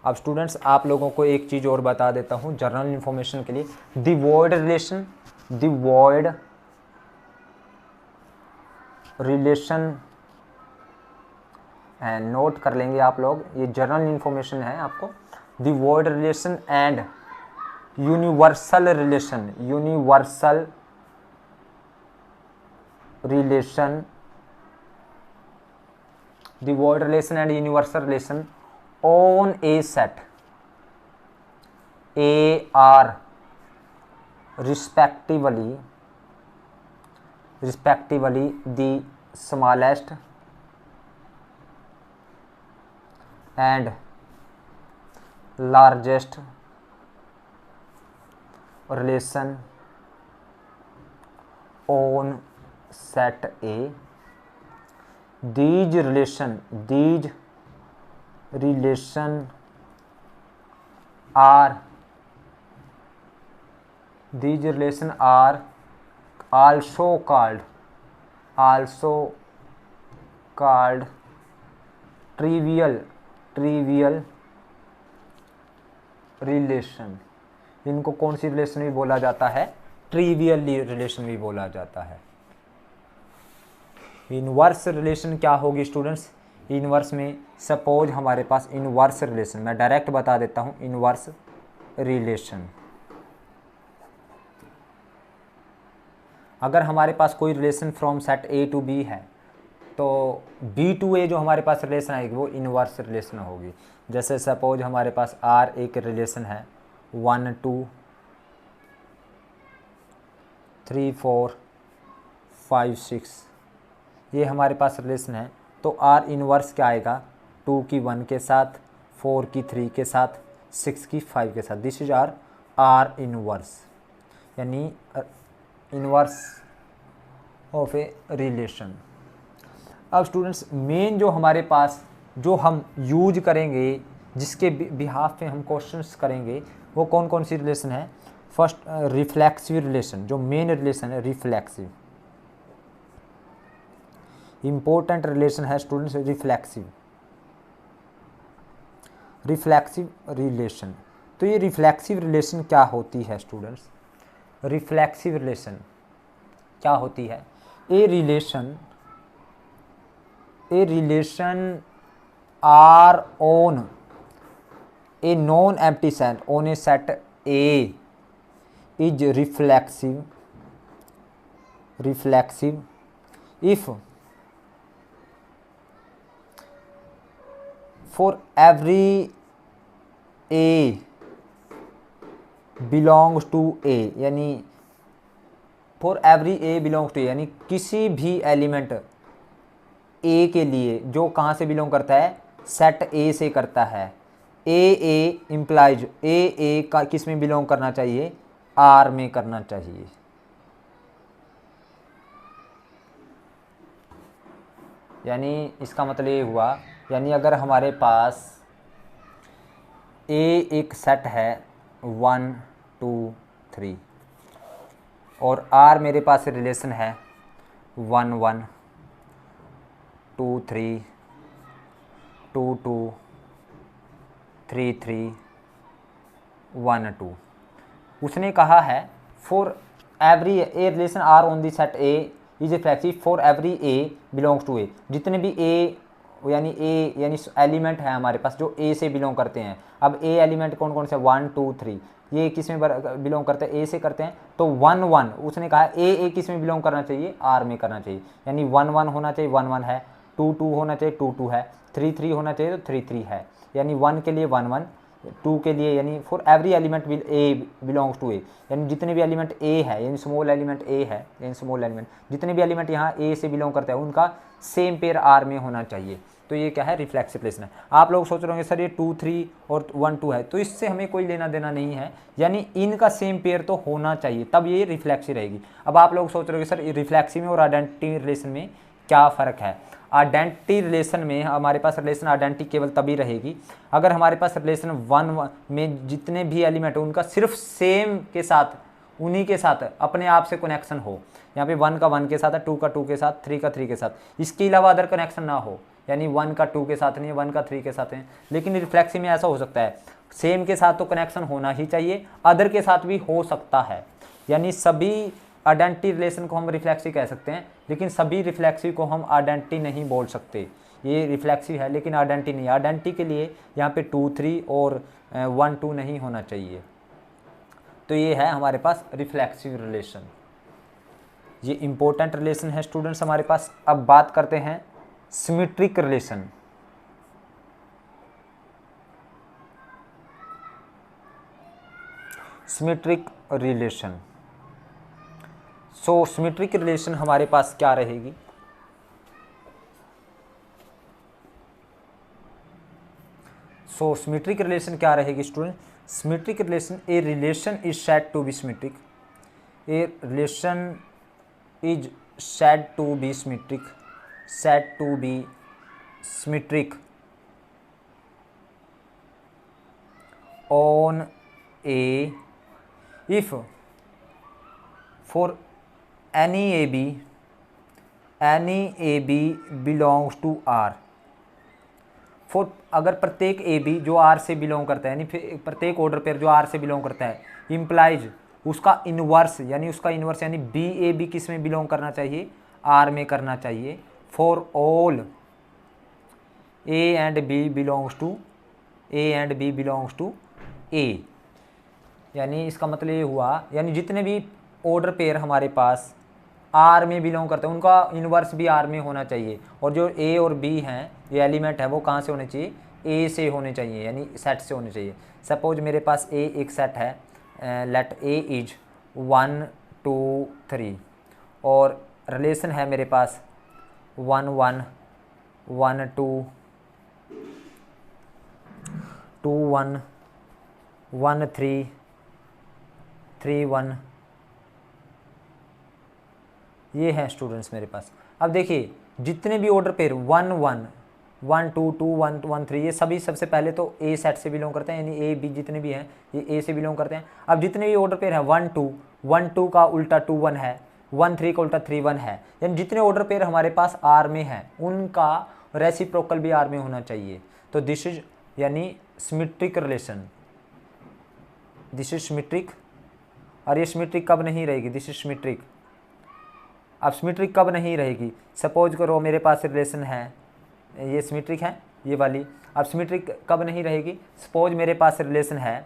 अब स्टूडेंट्स आप लोगों को एक चीज़ और बता देता हूँ जनरल इन्फॉर्मेशन के लिए, द वॉइड रिलेशन है, नोट कर लेंगे आप लोग, ये जनरल इन्फॉर्मेशन है आपको। The void relation and universal relation the void relation and universal relation on a set A are respectively the smallest and largest relation on set A. These relation are also called trivial relation. इनको कौन सी relation भी बोला जाता है? Trivial relation भी बोला जाता है। इनवर्स रिलेशन क्या होगी स्टूडेंट्स? इनवर्स में सपोज हमारे पास इनवर्स रिलेशन, मैं डायरेक्ट बता देता हूं, इनवर्स रिलेशन, अगर हमारे पास कोई relation from set A to B है तो बी टू ए जो हमारे पास रिलेशन आएगी वो इनवर्स रिलेशन होगी। जैसे सपोज हमारे पास आर एक रिलेशन है 1 2 3 4 5 6, ये हमारे पास रिलेशन है, तो आर इनवर्स क्या आएगा? 2 की 1 के साथ, 4 की 3 के साथ, 6 की 5 के साथ। दिस इज आर इनवर्स, यानी इनवर्स ऑफ ए रिलेशन। अब स्टूडेंट्स मेन जो हमारे पास जो हम यूज करेंगे, जिसके बिहाफ पे हम क्वेश्चंस करेंगे, वो कौन कौन सी रिलेशन है? फर्स्ट रिफ्लेक्सिव रिलेशन, जो मेन रिलेशन है रिफ्लेक्सिव, इंपॉर्टेंट रिलेशन है स्टूडेंट्स रिफ्लेक्सिव रिलेशन। तो ये रिफ्लेक्सिव रिलेशन क्या होती है स्टूडेंट्स? रिफ्लेक्सिव रिलेशन क्या होती है? A relation R on a non empty set on a set A is reflexive if for every A belongs to A, यानी for every A belongs to A, यानी किसी भी एलिमेंट A के लिए जो कहाँ से बिलोंग करता है? सेट A से करता है। ए इम्प्लाइज ए का किस में बिलोंग करना चाहिए? R में करना चाहिए। यानी इसका मतलब ये हुआ, यानी अगर हमारे पास A एक सेट है 1 2 3 और R मेरे पास रिलेशन है 1 1 2 3 2 2 3 3 1 2, उसने कहा है for every a relation R on the set A is reflexive for every a belongs to A. जितने भी ए यानी एलिमेंट है हमारे पास जो ए से बिलोंग करते हैं। अब ए एलिमेंट कौन कौन से? 1 2 3, ये किस में बिलोंग करते हैं? ए से करते हैं। तो 1 1 उसने कहा ए किस में बिलोंग करना चाहिए? आर में करना चाहिए। यानी 1 1 होना चाहिए, 1 1 है। 2 2 होना चाहिए, 2 2 है। 3 3 होना चाहिए तो 3 3 है। यानी 1 के लिए 1 1, 2 के लिए, यानी for every element a belongs to A, यानी जितने भी एलिमेंट ए है, यानी स्मॉल एलिमेंट ए है, यानी स्मॉल एलिमेंट जितने भी एलिमेंट यहाँ ए से बिलोंग करते हैं उनका सेम पेयर आर में होना चाहिए। तो ये क्या है? रिफ्लेक्सिव रिलेशन है। आप लोग सोच रहे होंगे सर ये 2 3 और 1 2 है, तो इससे हमें कोई लेना देना नहीं है, यानी इनका सेम पेयर तो होना चाहिए तब ये रिफ्लेक्सिव रहेगी। अब आप लोग सोच रहे होंगे सर रिफ्लेक्सिव में और आइडेंटिटी रिलेशन में क्या फ़र्क है? आइडेंटिटी रिलेशन में हमारे पास रिलेशन आइडेंटिटी केवल तभी रहेगी अगर हमारे पास रिलेशन 1 में जितने भी एलिमेंट हो उनका सिर्फ सेम के साथ, उन्हीं के साथ अपने आप से कनेक्शन हो। यहाँ पे 1 का 1 के साथ है, 2 का 2 के साथ, 3 का 3 के साथ, इसके अलावा अदर कनेक्शन ना हो। यानी 1 का 2 के साथ नहीं है, 1 का 3 के साथ है। लेकिन रिफ्लेक्सिव में ऐसा हो सकता है, सेम के साथ तो कनेक्शन होना ही चाहिए, अदर के साथ भी हो सकता है। यानी सभी आइडेंटिटी रिलेशन को हम रिफ्लेक्सिव कह सकते हैं, लेकिन सभी रिफ्लेक्सिव को हम आइडेंटिटी नहीं बोल सकते। ये रिफ्लेक्सिव है लेकिन आइडेंटिटी नहीं। आइडेंटिटी के लिए यहाँ पे 2 3 और 1 2 नहीं होना चाहिए। तो ये है हमारे पास रिफ्लेक्सिव रिलेशन, ये इंपॉर्टेंट रिलेशन है स्टूडेंट्स हमारे पास। अब बात करते हैं symmetric relation. Symmetric relation so symmetric relation हमारे पास क्या रहेगी, सो सिमेट्रिक रिलेशन क्या रहेगी student, symmetric relation, a relation is said to be symmetric, a relation is said to be symmetric, said to be symmetric on a if for any AB belongs to R, for अगर प्रत्येक AB जो R से belong करता है, यानी प्रत्येक order pair जो R से बिलोंग करता है, इम्प्लाइज उसका इन्वर्स, यानी उसका इन्वर्स यानी BAB किस में बिलोंग करना चाहिए, R में करना चाहिए, for all A and B belongs to A, यानी इसका मतलब ये हुआ, यानी जितने भी ऑर्डर पेयर हमारे पास R में बिलोंग करते हैं उनका इन्वर्स भी R में होना चाहिए, और जो A और B हैं, ये एलिमेंट है, वो कहाँ से होने चाहिए, A से होने चाहिए, यानी सेट से होने चाहिए। सपोज मेरे पास A एक सेट है, लेट A इज 1 2 3, और रिलेशन है मेरे पास 1 1 1 2 2 1 1 3 3 1, ये हैं स्टूडेंट्स मेरे पास। अब देखिए जितने भी ऑर्डर पेयर 1 1 1 2 2 1 1 3, ये सभी सबसे पहले तो ए सेट से बिलोंग करते हैं, यानी ए बी जितने भी हैं ये ए से बिलोंग करते हैं। अब जितने भी ऑर्डर पेयर हैं 1 2 का उल्टा 2 1 है, 1 3 का उल्टा 3 1 है, यानी जितने ऑर्डर पेयर हमारे पास आर में हैं उनका रेसिप्रोकल भी आर में होना चाहिए। तो दिस इज यानी symmetric relation, this is symmetric, और ये सिमेट्रिक कब नहीं रहेगी, दिस इज सिमेट्रिक। अब सिमेट्रिक कब नहीं रहेगी, सपोज करो मेरे पास रिलेशन है, ये सिमेट्रिक है ये वाली, अब सिमेट्रिक कब नहीं रहेगी, सपोज मेरे पास रिलेशन है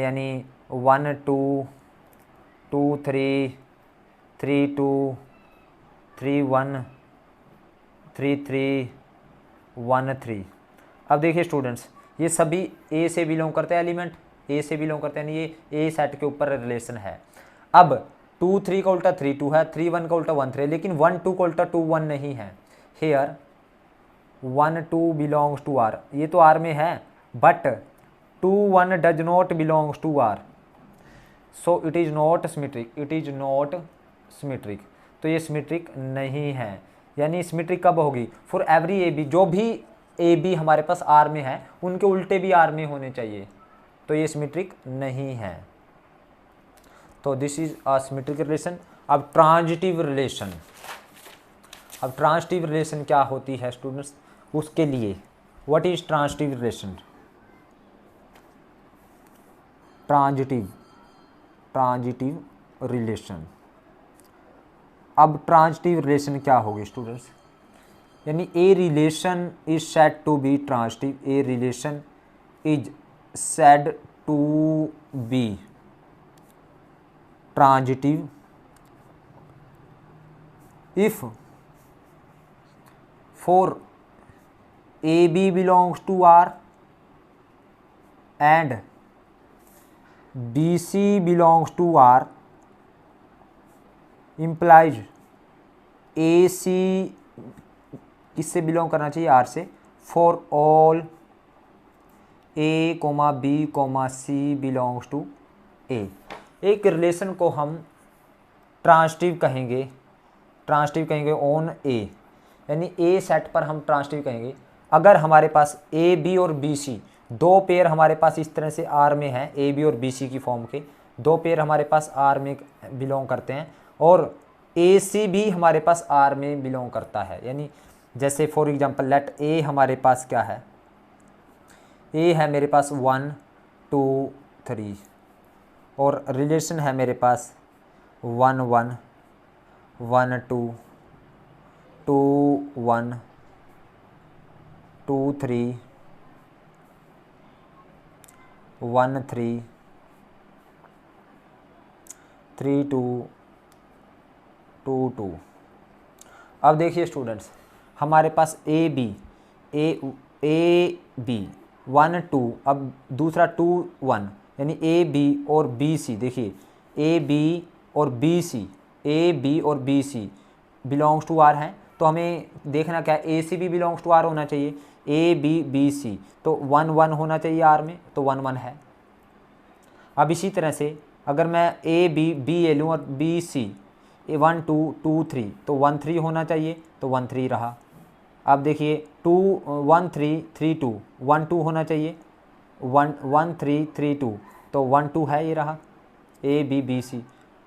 यानी 1 2 2 3 3 2 3 1 3 3 1 3। अब देखिए स्टूडेंट्स ये सभी ए से बिलोंग करते हैं, एलिमेंट ए से बिलोंग करते हैं, ये ए सेट के ऊपर रिलेशन है। अब 2 3 का उल्टा 3 2 है, 3 1 का उल्टा 1 3 है, लेकिन 1 2 का उल्टा 2 1 नहीं है। हेयर 1 2 बिलोंग्स टू आर, ये तो आर में है, but 2 1 does not belongs to R, so it is not symmetric, it is not symmetric. तो ये सिमेट्रिक नहीं है, यानी सिमेट्रिक कब होगी, फॉर एवरी ए बी, जो भी ए बी हमारे पास आर में है उनके उल्टे भी आर में होने चाहिए, तो ये सिमेट्रिक नहीं है। तो this is a symmetric relation. अब ट्रांजिटिव रिलेशन, अब ट्रांजिटिव रिलेशन क्या होती है स्टूडेंट्स, उसके लिए what is transitive relation, transitive relation. अब ट्रांजिटिव रिलेशन क्या होगी स्टूडेंट्स, यानी a relation is said to be transitive, a relation is said to be transitive if for AB belongs to R and BC belongs to R, implies AC किससे belong करना चाहिए, R से, for all A, B, C belongs to A। एक relation को हम transitive कहेंगे on ए, यानी ए set पर हम ट्रांजिटिव कहेंगे अगर हमारे पास ए बी और बी सी दो पेयर हमारे पास इस तरह से आर में है, ए बी और बी सी की फॉर्म के दो पेयर हमारे पास आर में बिलोंग करते हैं, और ए सी भी हमारे पास आर में बिलोंग करता है। यानी जैसे फॉर एग्जांपल लेट ए हमारे पास क्या है, ए है मेरे पास 1 2 3, और रिलेशन है मेरे पास 1 1 1 2 2 1 2 3 1 3 3 2 2 2। अब देखिए स्टूडेंट्स हमारे पास ए बी 1 2, अब दूसरा 2 1, यानी ए बी और बी सी, देखिए ए बी और बी सी, ए बी और B C belongs to R हैं, तो हमें देखना क्या है, ए सी भी बिलोंग्स टू आर होना चाहिए, ए बी बी सी, तो 1 1 होना चाहिए आर में, तो 1 1 है। अब इसी तरह से अगर मैं ए बी बी ए लूँ और बी सी 1 2 2 3, तो 1 3 होना चाहिए, तो 1 3 रहा। अब देखिए 2 1 3 3 2 1 2 होना चाहिए, 1 1 3 3 2, तो 1 2 है, ये रहा ए बी बी सी।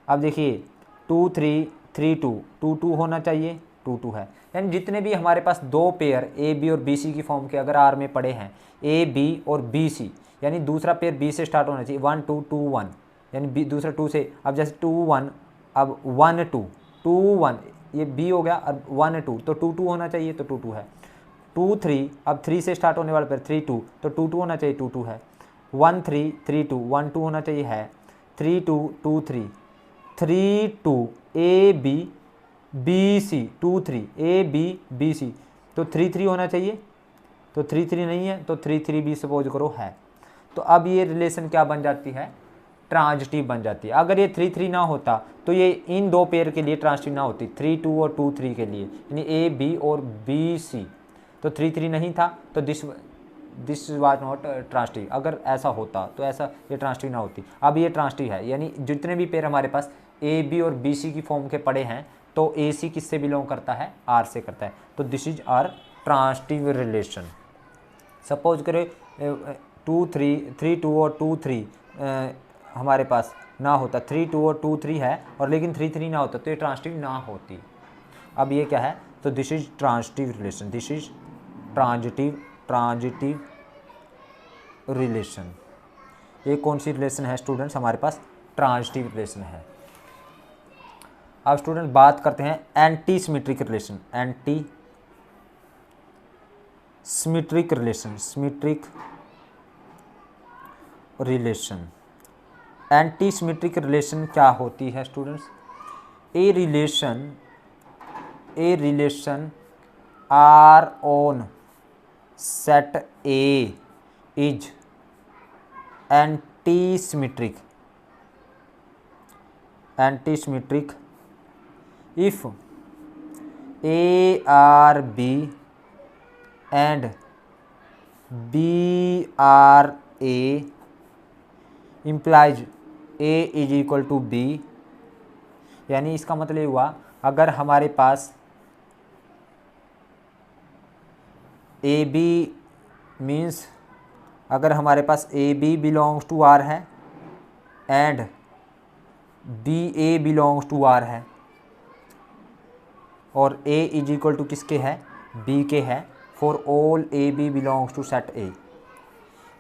अब देखिए 2 3 3 2 2 2 होना चाहिए, 2 2 है। यानी जितने भी हमारे पास दो पेयर ए बी और बी सी की फॉर्म के अगर आर में पड़े हैं, ए बी और बी सी, यानी दूसरा पेयर बी से स्टार्ट होना चाहिए, 1 2 2 1, यानी बी दूसरा 2 से, अब जैसे 2 1, अब 1 2 2 1, ये बी हो गया, अब 1 2, तो 2 2 होना चाहिए, तो 2 2 है। 2 3, अब 3 से स्टार्ट होने वाला पेयर 3 2, तो 2 2 होना चाहिए, 2 2 है। 1 3 3 2 1 2 होना चाहिए, है। 3 2 2 3 3 2 A B B C 2 3 A B B C, तो 3 3 होना चाहिए, तो 3 3 नहीं है, तो 3 3 भी सपोज करो है। तो अब ये रिलेशन क्या बन जाती है, ट्रांजिटिव बन जाती है। अगर ये 3 3 ना होता तो ये इन दो पेयर के लिए ट्रांजिटिव ना होती, 3 2 और 2 3 के लिए, यानी ए बी और बी सी, तो 3 3 नहीं था, तो दिस वाज नॉट ट्रांजिटिव। अगर ऐसा होता तो ऐसा ये ट्रांजिटिव ना होती। अब ये ट्रांजिटिव है, यानी जितने भी पेयर हमारे पास ए बी और बी सी की फॉर्म के पड़े हैं, तो ए सी किससे बिलोंग करता है, आर से करता है, तो this is R transitive relation. Suppose करें 2 3 3 2 और 2 3 हमारे पास ना होता, 3 2 और 2 3 है, और लेकिन 3 3 ना होता, तो ये ट्रांजिटिव ना होती। अब ये क्या है, तो this is transitive relation, this is transitive relation. ये कौन सी रिलेशन है स्टूडेंट्स, हमारे पास ट्रांजिटिव रिलेशन है। अब स्टूडेंट बात करते हैं anti symmetric relation, anti symmetric relation, symmetric relation. Anti symmetric relation क्या होती है students, a relation R on set A is anti symmetric if A are B and B are A implies A is equal to B। यानी इसका मतलब ये हुआ, अगर हमारे पास ए बी मीन्स, अगर हमारे पास a b belongs to R है and b a belongs to R है, और ए इज इक्वल टू किसके है, बी के है, for all a b belongs to set A,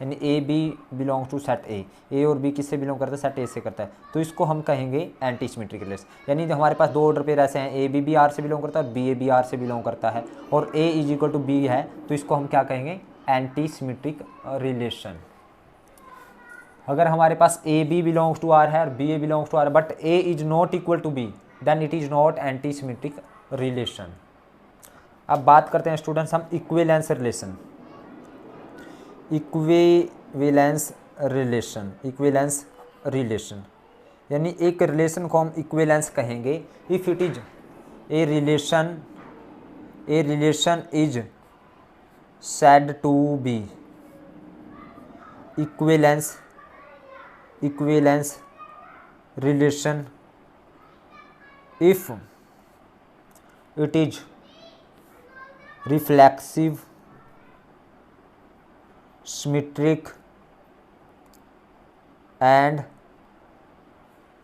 यानी a b belongs to set A और बी किससे बिलोंग करता है, सेट ए से करता है, तो इसको हम कहेंगे एंटी सिमेट्रिक रिलेशन। यानी जो हमारे पास दो ऑर्डर पेयर ऐसे हैं, ए बी भी आर से बिलोंग करता है, बी ए भी आर से बिलोंग करता है, और ए इज इक्वल टू बी है, तो इसको हम क्या कहेंगे, एंटी सिमेट्रिक रिलेशन। अगर हमारे पास a b belongs to R है और b a belongs to R, but a is not equal to b, then it is not anti symmetric relation. अब बात करते हैं स्टूडेंट्स हम इक्विवेलेंस रिलेशन, इक्विवेलेंस रिलेशन, यानी एक रिलेशन को हम इक्विवेलेंस कहेंगे if it is a relation is said to be equivalence relation if it is reflexive, symmetric and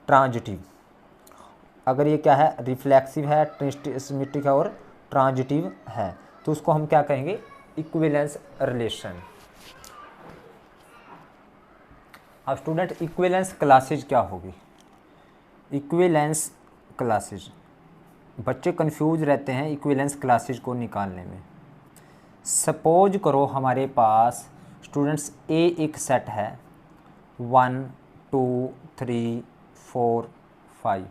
transitive. अगर ये क्या है, रिफ्लेक्सिव है, सिमेट्रिक है और ट्रांजिटिव है, तो उसको हम क्या कहेंगे, इक्विवेलेंस रिलेशन। अब स्टूडेंट इक्विवेलेंस क्लासेज क्या होगी, इक्विवेलेंस क्लासेज, बच्चे कंफ्यूज रहते हैं इक्विवेलेंस क्लासेज को निकालने में। सपोज करो हमारे पास स्टूडेंट्स ए एक सेट है 1 2 3 4 5,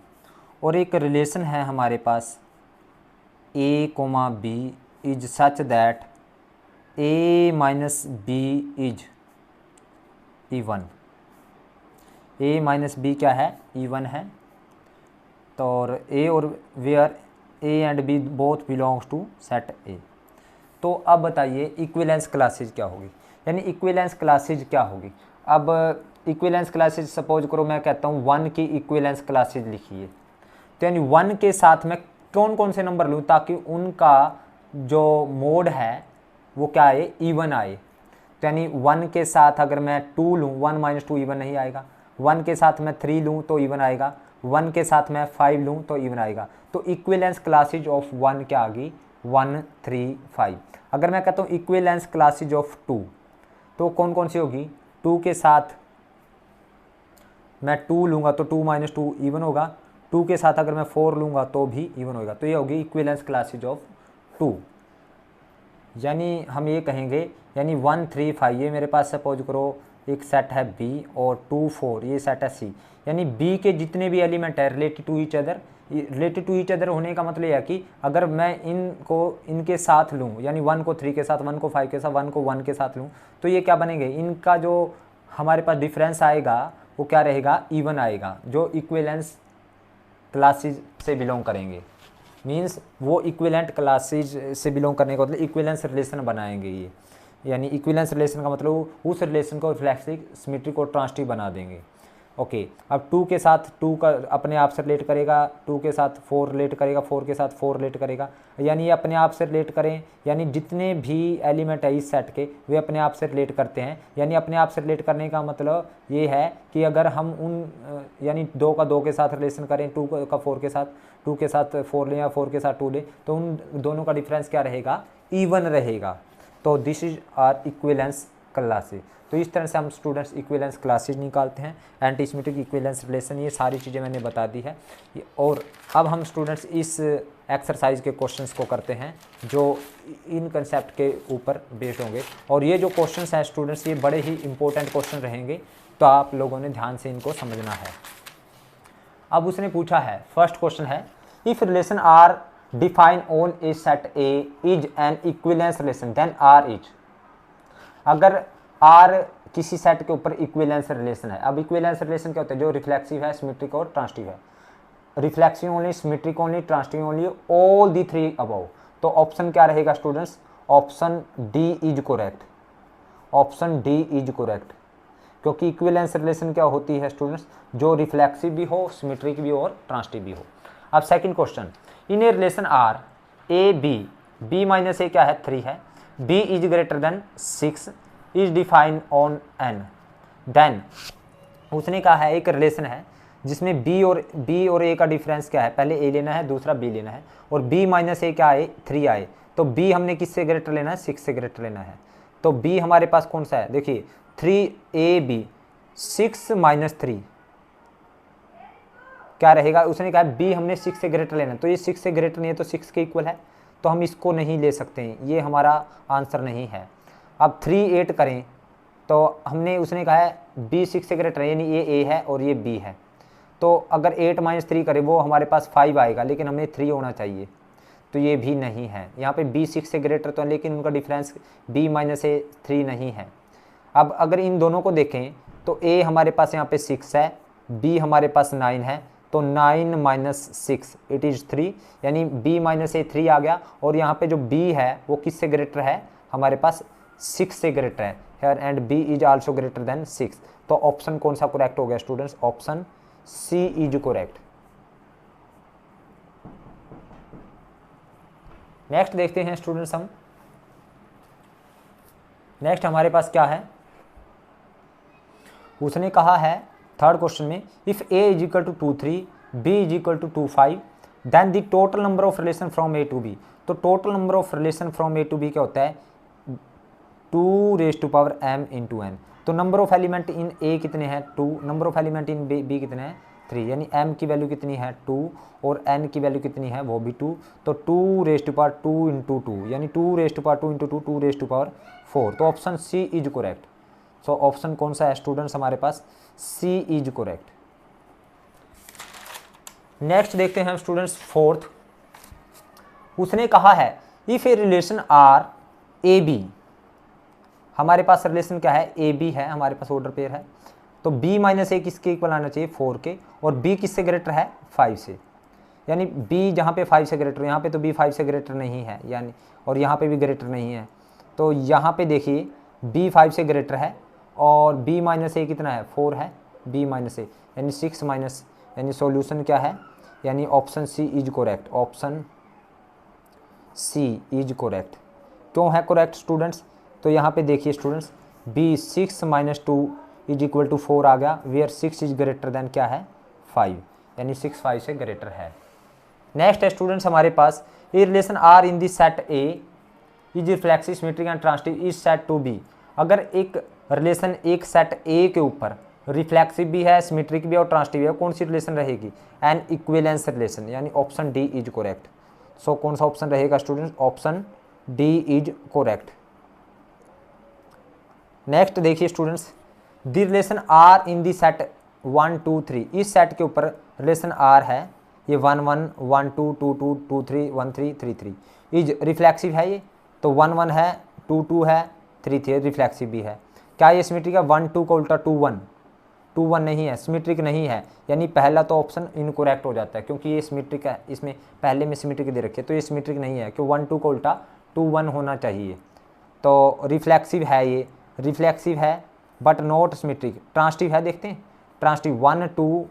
और एक रिलेशन है हमारे पास a comma b is such that a minus b is even, a minus b क्या है, इवन है, तो और ए और where a and b both belongs to set A. तो अब बताइए इक्विवेलेंस क्लासेज क्या होगी, यानी इक्विवेलेंस क्लासेज क्या होगी। अब इक्विवेलेंस क्लासेज सपोज करो मैं कहता हूँ 1 की इक्विवेलेंस क्लासेज लिखिए, तो यानी 1 के साथ मैं कौन कौन से नंबर लूँ ताकि उनका जो मोड है वो क्या आए, इवन आए। तो यानी 1 के साथ अगर मैं 2 लूँ, 1 - 2 इवन नहीं आएगा। 1 के साथ मैं 3 लूँ तो इवन आएगा। 1 के साथ मैं 5 लूँ तो इवन आएगा। तो इक्विवेलेंस क्लासेज ऑफ 1 क्या आ गई, 1 3 5। अगर मैं कहता हूँ इक्विवेलेंस क्लासेज ऑफ 2 तो कौन कौन सी होगी, 2 के साथ मैं 2 लूँगा तो 2 - 2 इवन होगा। 2 के साथ अगर मैं 4 लूँगा तो भी इवन होगा। तो ये होगी इक्विवेलेंस क्लासेज ऑफ 2। यानी हम ये कहेंगे, यानी 1 3 5 ये मेरे पास सपोज करो एक सेट है बी और 2 4 ये सेट है सी। यानी बी के जितने भी एलिमेंट है रिलेटेड टू ईच अदर होने का मतलब यह है कि अगर मैं इनको इनके साथ लूँ, यानी 1 को 3 के साथ, 1 को 5 के साथ, 1 को 1 के साथ लूँ, तो ये क्या बनेंगे, इनका जो हमारे पास डिफरेंस आएगा वो क्या रहेगा, इवन आएगा, जो इक्विवेलेंस क्लासेज से बिलोंग करेंगे। मीन्स वो इक्विवेलेंट क्लासेज से बिलोंग करने का मतलब इक्विवेलेंस रिलेशन बनाएंगे ये। यानी इक्विवेलेंस रिलेशन का मतलब उस रिलेशन को रिफ्लेक्सिव, सिमेट्रिक और ट्रांजिटिव बना देंगे। ओके, अब 2 के साथ 2 का अपने आप से रिलेट करेगा, 2 के साथ 4 रिलेट करेगा, 4 के साथ 4 रिलेट करेगा। यानी ये अपने आप से रिलेट करें, यानी जितने भी एलिमेंट है इस सेट के वे अपने आप से रिलेट करते हैं। यानी अपने आप से रिलेट करने का मतलब ये है कि अगर हम उन यानी 2 का 2 के साथ रिलेशन करें, 2 का 4 के साथ, 2 के साथ 4 लें या 4 के साथ 2 लें, तो उन दोनों का डिफरेंस क्या रहेगा, इवन रहेगा। तो this is R equivalence classes. तो इस तरह से हम स्टूडेंट्स इक्विवेलेंस क्लासेज निकालते हैं, एंटी सिमेट्रिक, इक्विवेलेंस रिलेशन, ये सारी चीज़ें मैंने बता दी है। और अब हम स्टूडेंट्स इस एक्सरसाइज के क्वेश्चंस को करते हैं जो इन कंसेप्ट के ऊपर बेस्ड होंगे। और ये जो क्वेश्चंस हैं स्टूडेंट्स ये बड़े ही इंपॉर्टेंट क्वेश्चन रहेंगे, तो आप लोगों ने ध्यान से इनको समझना है। अब उसने पूछा है, फर्स्ट क्वेश्चन है, if relation R define on a set A is an equivalence relation then R is. अगर आर किसी सेट के ऊपर इक्विवेलेंस रिलेशन है। अब इक्विवेलेंस रिलेशन क्या होता है, जो रिफ्लेक्सिव है, सिमेट्रिक और ट्रांजिटिव है। Reflexive only, symmetric only, transitive only, all the 3 above. तो ऑप्शन क्या रहेगा students, option D is correct. Option D is correct, क्योंकि इक्विवेलेंस रिलेशन क्या होती है स्टूडेंट्स, जो रिफ्लेक्सिव भी हो, सिमेट्रिक भी हो और ट्रांजिटिव भी हो। अब second question, in a relation R A B, b minus a क्या है, 3 है, b is greater than 6 is define on N. Then उसने कहा है एक रिलेशन है जिसमें बी और ए का डिफरेंस क्या है, पहले ए लेना है, दूसरा बी लेना है, और बी माइनस ए क्या आए, 3 आए। तो बी हमने किससे ग्रेटर लेना है, 6 से ग्रेटर लेना है। तो बी हमारे पास कौन सा है, देखिए 3ab 6 - 3 क्या रहेगा, उसने कहा बी हमने 6 से ग्रेटर लेना है, तो ये 6 से ग्रेटर नहीं है तो 6 के इक्वल है, तो हम इसको नहीं ले सकते हैं, ये हमारा आंसर नहीं है। अब 3 8 करें तो हमने उसने कहा है बी 6 से ग्रेटर है, यानी ये ए है और ये बी है। तो अगर 8 - 3 करें वो हमारे पास 5 आएगा, लेकिन हमें 3 होना चाहिए, तो ये भी नहीं है। यहाँ पे बी 6 से ग्रेटर तो, लेकिन उनका डिफरेंस बी माइनस ए 3 नहीं है। अब अगर इन दोनों को देखें तो ए हमारे पास यहाँ पे 6 है, बी हमारे पास 9 है, तो 9 - 6 इट इज़ 3, यानी b माइनस ए 3 आ गया। और यहाँ पे जो b है वो किससे ग्रेटर है, हमारे पास 6 से ग्रेटर है, here and b is also greater than 6। तो ऑप्शन कौन सा करेक्ट हो गया students, option C is correct. Next देखते हैं स्टूडेंट्स हम, नेक्स्ट हमारे पास क्या है, उसने कहा है थर्ड क्वेश्चन में, if a is equal to 2 3 b is equal to 2 5 then the total number of relation from a to b। तो total number of relation from a to b क्या होता है, 2m into n। तो number of element in a कितने हैं, 2, number of element in b कितने हैं, 3, यानी m की वैल्यू कितनी है 2 और n की वैल्यू कितनी है वो भी 2। तो 2 into 2 यानी 2 into 2 2 4। तो option C is correct. So option कौन सा है स्टूडेंट्स हमारे पास, सी इज करेक्ट। नेक्स्ट देखते हैं स्टूडेंट्स फोर्थ, उसने कहा है if a relation R A B, हमारे पास रिलेशन क्या है, ए बी है, हमारे पास ऑर्डर पेयर है, तो b माइनस ए किसके इक्वल आना चाहिए, 4 के, और b किससे ग्रेटर है, 5 से। यानी बी जहाँ पे 5 से ग्रेटर, यहाँ पे तो बी 5 से ग्रेटर नहीं है यानी, और यहाँ पे भी ग्रेटर नहीं है, तो यहाँ पे देखिए बी 5 से ग्रेटर है और बी माइनस ए कितना है 4 है, बी माइनस ए यानी 6 माइनस, यानी सॉल्यूशन क्या है, यानी option C is correct, option C is correct. क्यों है करेक्ट स्टूडेंट्स, तो यहाँ पे देखिए students B 6 minus 2 is equal to 4 आ गया, वेयर 6 इज ग्रेटर देन क्या है 5, यानी 6 5 से ग्रेटर है। नेक्स्ट है स्टूडेंट्स हमारे पास a relation R in the set A is reflexive symmetric and transitive is said to be. अगर एक रिलेशन एक सेट ए के ऊपर रिफ्लेक्सिव भी है, सिमेट्रिक भी है और ट्रांसटिव है, कौन सी रिलेशन रहेगी, एन इक्विवेलेंस रिलेशन, यानी option D is correct. So कौन सा ऑप्शन रहेगा students, option D is correct. Next देखिए students the relation R in the set 1 2 3, इस सेट के ऊपर रिलेशन आर है, ये 1 1 1 2 2 2 2 3 1 3 3 3 इज रिफ्लेक्सिव है, ये तो 1 1 है 2 2 है 3 3 रिफ्लेक्सिव भी है। क्या ये सिमेट्रिक है, 1 2 का उल्टा 2 1, 2 1 नहीं है, सिमेट्रिक नहीं है, यानी पहला तो ऑप्शन इनकरेक्ट हो जाता है क्योंकि ये सिमेट्रिक है, इसमें पहले में सिमेट्रिक दे रखी है, तो ये सिमेट्रिक नहीं है क्यों 1 2 का उल्टा 2 1 होना चाहिए। तो रिफ्लेक्सिव है, ये रिफ्लेक्सिव है बट नॉट सिमेट्रिक। ट्रांसटिव है, देखते हैं transitive 1 2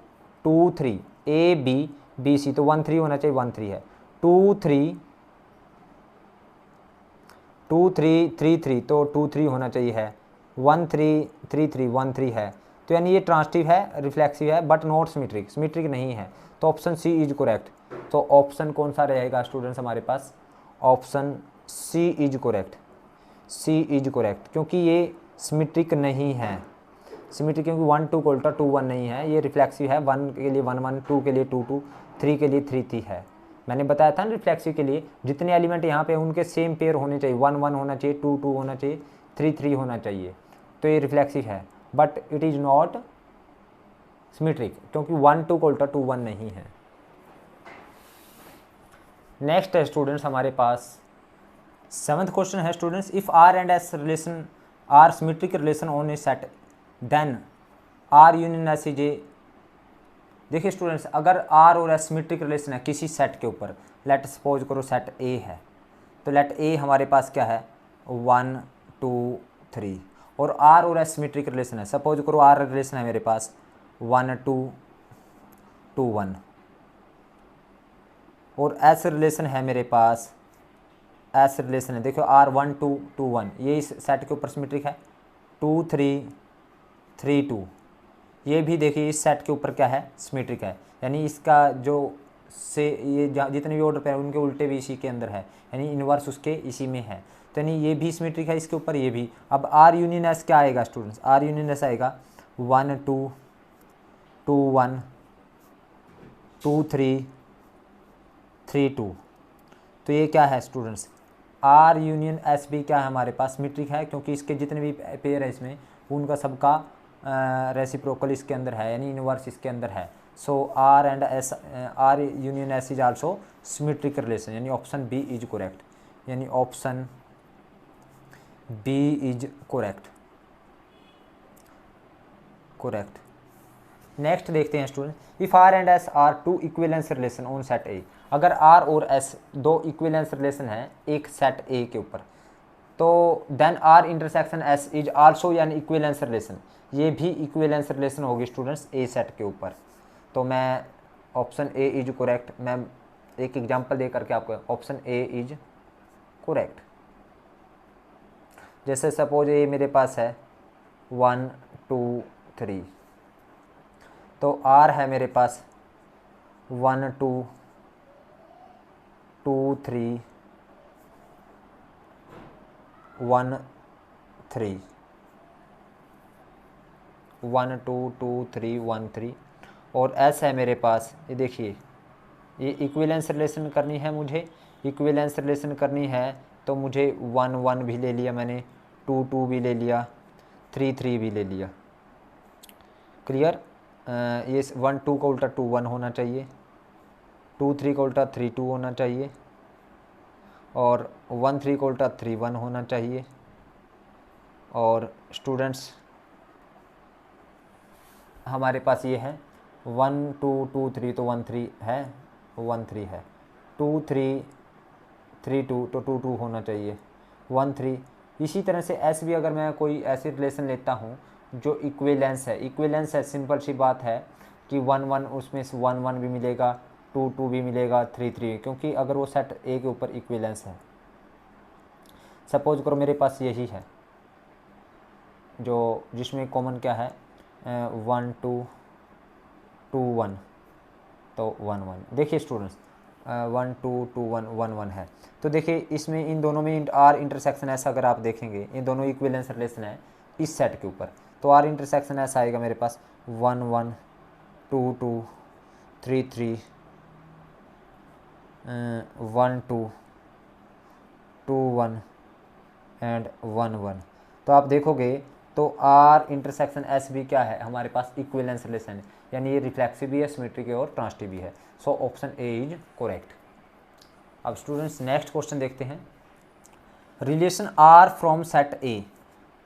2 3 A B B C, तो 1 3 होना चाहिए, 1 3 है, 2 3 2 3 3 3 तो 2 3 होना चाहिए है, 1 3 3 3 1 3 है, तो यानी ये ट्रांसटिव है, रिफ्लेक्सिव है बट नॉट सिमेट्रिक, सिमेट्रिक नहीं है, तो ऑप्शन सी इज करेक्ट। तो ऑप्शन कौन सा रहेगा स्टूडेंट्स हमारे पास, option C is correct, C is correct, क्योंकि ये सिमेट्रिक नहीं है, सिमेट्रिक क्योंकि 1 2 को उल्टा 2 1 नहीं है, ये रिफ्लेक्सिव है, 1 के लिए 1 1 2 के लिए 2 2 3 के लिए 3 3 है। मैंने बताया था ना रिफ्लेक्सिव के लिए जितने एलिमेंट यहाँ पे उनके सेम पेयर होने चाहिए, 1 1 होना चाहिए, 2 2 होना चाहिए, 3 3 होना चाहिए, तो ये रिफ्लेक्सिव है but it is not symmetric क्योंकि 1 2 को उल्टा 2 1 नहीं है। नेक्स्ट है स्टूडेंट्स हमारे पास 7th क्वेश्चन है students, if R and S relation are symmetric relation on a set then R union S is a. देखिए स्टूडेंट्स अगर आर और एस सिमेट्रिक रिलेशन है किसी सेट के ऊपर, लेट सपोज करो सेट ए है, तो लेट ए हमारे पास क्या है 1 2 3, और आर और एस सिमेट्रिक रिलेशन है, सपोज करो आर रिलेशन है मेरे पास 1 2 2 1, और एस रिलेशन है मेरे पास, एस रिलेशन है देखो आर 1 2 2 1, ये इस सेट के ऊपर सिमेट्रिक है, 2 3 3 2, ये भी देखिए इस सेट के ऊपर क्या है सिमेट्रिक है, यानी इसका जो से ये जितने भी ऑर्डर पे है उनके उल्टे भी इसी के अंदर है, यानी इनवर्स उसके इसी में है, तो यानी ये भी सिमेट्रिक है इसके ऊपर, ये भी। अब आर यूनियन एस क्या आएगा स्टूडेंट्स, आर यूनियन एस आएगा 1 2 2 1 2 3 3 2, तो ये क्या है स्टूडेंट्स, आर यूनियन एस भी क्या है हमारे पास सिमेट्रिक है क्योंकि इसके जितने भी पेयर है इसमें उनका सबका रेसिप्रोकल इसके अंदर है, यानी इनवर्स इसके अंदर है। So R and S, R union S is also symmetric relation, यानी ऑप्शन बी इज करेक्ट, यानी option B is correct, correct. Next देखते हैं student, if R and S are two equivalence relation on set A, अगर R और S दो equivalence relation है एक set A के ऊपर, तो then R intersection S is also an equivalence relation, ये भी इक्विवेलेंस रिलेशन होगी स्टूडेंट्स ए सेट के ऊपर। तो मैं ऑप्शन ए इज करेक्ट, मैं एक एग्जांपल दे करके आपको, ऑप्शन ए इज करेक्ट। जैसे सपोज ये मेरे पास है 1 2 3, तो आर है मेरे पास 1 2 2 3 1 3 1 2 2 3 1 3, और एस है मेरे पास, ये देखिए ये इक्विवेलेंस रिलेशन करनी है मुझे, इक्विवेलेंस रिलेशन करनी है तो मुझे 1 1 भी ले लिया मैंने, 2 2 भी ले लिया, 3 3 भी ले लिया, क्लियर। ये 1 2 का उल्टा 2 1 होना चाहिए, 2 3 का उल्टा 3 2 होना चाहिए, और 1 3 का उल्टा 3 1 होना चाहिए, और स्टूडेंट्स हमारे पास ये है 1 2 2 3, तो 1 3 है, 1 3 है, 2 3 3 2 तो 2 2 होना चाहिए, 1 3। इसी तरह से एस भी अगर मैं कोई ऐसी रिलेशन लेता हूँ जो इक्विलेंस है, इक्विलेंस है, सिंपल सी बात है कि 1 1 उसमें से 1 1 भी मिलेगा, 2 2 भी मिलेगा, 3 3, क्योंकि अगर वो सेट ए के ऊपर इक्विलेंस है। सपोज करो मेरे पास यही है जो जिसमें कॉमन क्या है 1 2 2 1, तो 1 1। देखिए स्टूडेंट्स 1 2 2 1 1 1 है, तो देखिए इसमें इन दोनों में आर इंटरसेक्शन ऐसा अगर आप देखेंगे, ये दोनों इक्विलेंस रिलेशन है इस सेट के ऊपर, तो आर इंटरसेक्शन ऐसा आएगा मेरे पास 1 1 2 2 3 3 1 2 2 1 एंड 1 1। तो आप देखोगे तो आर इंटरसेक्शन एस भी क्या है हमारे पास इक्विलेंस रिलेशन है, यानी ये रिफ्लेक्सिव भी है, सिमेट्रिक है और ट्रांसिटिव भी है। So option A is correct. अब स्टूडेंट्स नेक्स्ट क्वेश्चन देखते हैं। Relation R from set A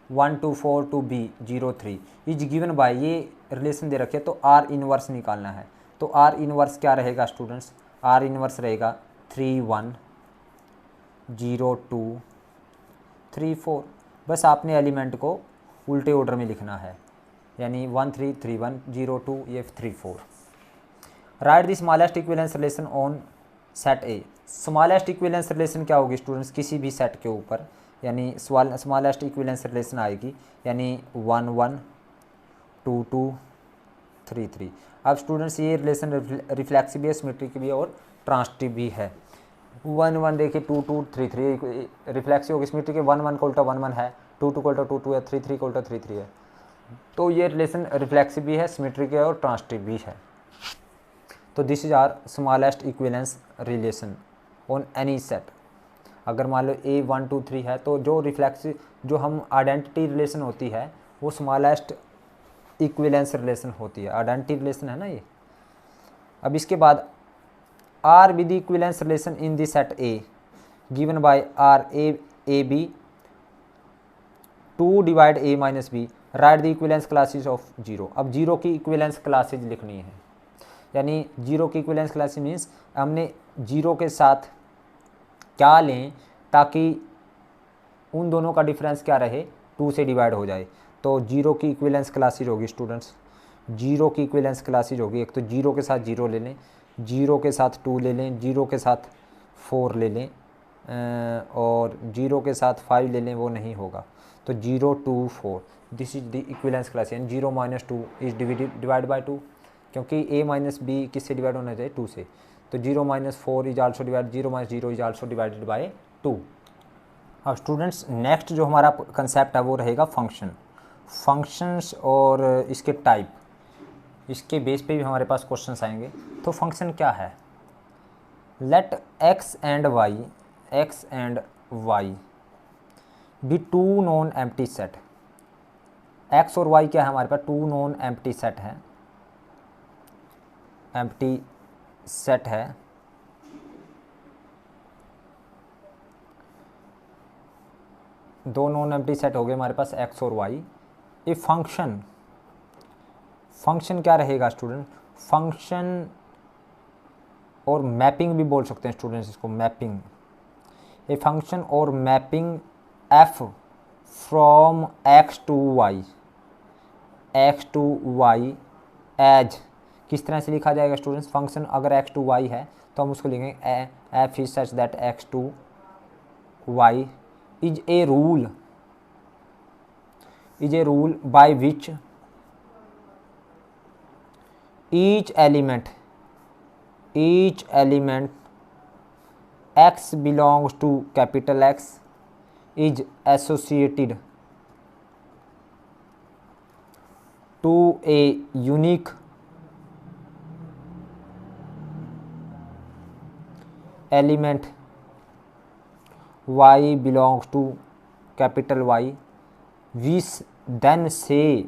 1 2 4 to B 0 3 is given by, ये रिलेशन दे रखे तो आर इनवर्स निकालना है। तो आर इनवर्स क्या रहेगा स्टूडेंट्स, आर इनवर्स रहेगा 3 1 0 2 3 4। बस आपने एलिमेंट को उल्टे ऑर्डर में लिखना है, यानी 1 3 3 1 0 2 ये 3 4। Right the smallest equivalence relation on set A. Smallest equivalence relation क्या होगी स्टूडेंट्स, किसी भी सेट के ऊपर, यानी स्मॉलेस्ट इक्विलेंस रिलेशन आएगी, यानी 1 1 2 2 3 3। अब स्टूडेंट्स ये रिलेशन रिफ्लेक्सिव भी है, सिमेट्रिक भी है और ट्रांसिटिव भी है। 1 1 देखिए 2 2 3 3 रिफ्लेक्सिव होगी, सिमेट्रिक 1 1 को उल्टा 1 1 है, 2 2 को उल्टा 2 2 है, 3 3 को उल्टा 3 3 है। तो ये रिलेशन रिफ्लेक्सिव भी है, सिमेट्रिक है और ट्रांसिटिव भी है। तो this is R smallest equivalence relation on any set. अगर मान लो ए 1 2 3 है, तो जो रिफ्लेक्सिव जो हम आइडेंटिटी रिलेशन होती है वो स्मॉलेस्ट इक्विलेंस रिलेशन होती है, आइडेंटिटी रिलेशन है ना ये। अब इसके बाद R be the equivalence relation in the set A given by R A B 2 divide A minus B, right the equivalence classes of 0। अब 0 की इक्विलेंस क्लासेज लिखनी है, यानी 0 की इक्विलेंस क्लासेज मीन्स हमने 0 के साथ क्या लें ताकि उन दोनों का डिफरेंस क्या रहे, 2 से डिवाइड हो जाए। तो 0 की इक्विलेंस क्लासेज होगी स्टूडेंट्स, 0 की इक्विलेंस क्लासेज होगी, एक तो 0 के साथ 0 ले लें, 0 के साथ 2 ले लें, 0 के साथ 4 ले लें, और 0 के साथ 5 ले लें, वो नहीं होगा। तो 0 2 4 this is the equivalents class, यानी 0 माइनस 2 इज डिवाइड बाय 2, क्योंकि a माइनस बी किससे डिवाइड होना चाहिए, 2 से। तो 0 minus 4 is also divide, 0 minus 0 is also divided by 2। अब स्टूडेंट्स नेक्स्ट जो हमारा कंसेप्ट है वो रहेगा फंक्शन, फंक्शंस और इसके टाइप, इसके बेस पे भी हमारे पास क्वेश्चंस आएंगे। तो फंक्शन क्या है, let x and y be 2 non empty set. x और y क्या है हमारे पास, 2 नॉन एम्प्टी सेट है, एम्प्टी सेट है। दो नॉन एम्प्टी सेट हो गए हमारे पास x और y। ये फंक्शन क्या रहेगा स्टूडेंट, फंक्शन और मैपिंग भी बोल सकते हैं स्टूडेंट्स इसको, मैपिंग। ए फंक्शन और mapping f from x to y as, किस तरह से लिखा जाएगा स्टूडेंट्स, फंक्शन अगर x टू y है तो हम उसको लिखेंगे f is such that x to y is a rule by which each element x belongs to capital X is associated to a unique element y belongs to capital Y. We then say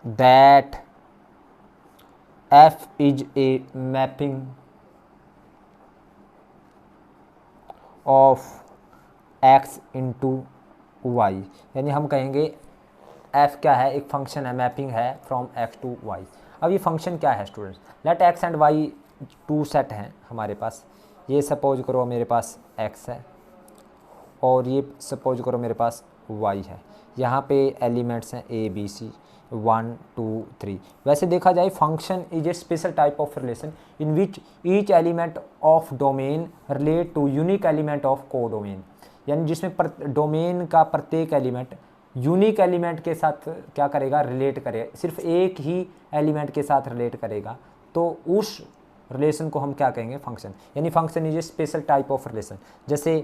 that f is a mapping of x into y, यानी हम कहेंगे f क्या है, एक function है, mapping है from x to y। अब ये फंक्शन क्या है students, let x and y two set हैं हमारे पास, ये सपोज करो मेरे पास एक्स है और ये सपोज करो मेरे पास वाई है, यहाँ पे एलिमेंट्स हैं ए बी सी 1 2 3। वैसे देखा जाए function is a special type of relation in which each element of domain relate to unique element of codomain, यानी जिसमें डोमेन का प्रत्येक एलिमेंट यूनिक एलिमेंट के साथ क्या करेगा, रिलेट करेगा, सिर्फ एक ही एलिमेंट के साथ रिलेट करेगा, तो उस रिलेशन को हम क्या कहेंगे, फंक्शन। यानी function is a special type of relation. जैसे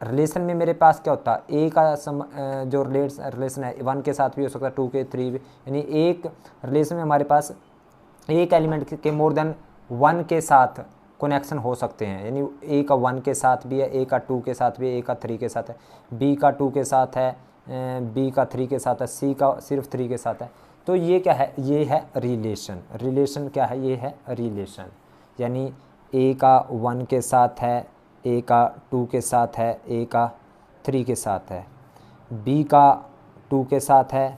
रिलेशन में मेरे पास क्या होता है, ए का जो रिलेशन है 1 के साथ भी हो सकता है, 2 के 3 भी, यानी एक रिलेशन में हमारे पास एक एलिमेंट के मोर देन 1 के साथ कनेक्शन हो सकते हैं, यानी ए का 1 के साथ भी है, ए का 2 के साथ भी है, ए का 3 के साथ है, बी का 2 के साथ है, बी का 3 के साथ है, सी का सिर्फ 3 के साथ है। तो ये क्या है, ये है रिलेशन। रिलेशन क्या है, ये है रिलेशन। यानी ए का 1 के साथ है, ए का 2 के साथ है, ए का 3 के साथ है, बी का 2 के साथ है,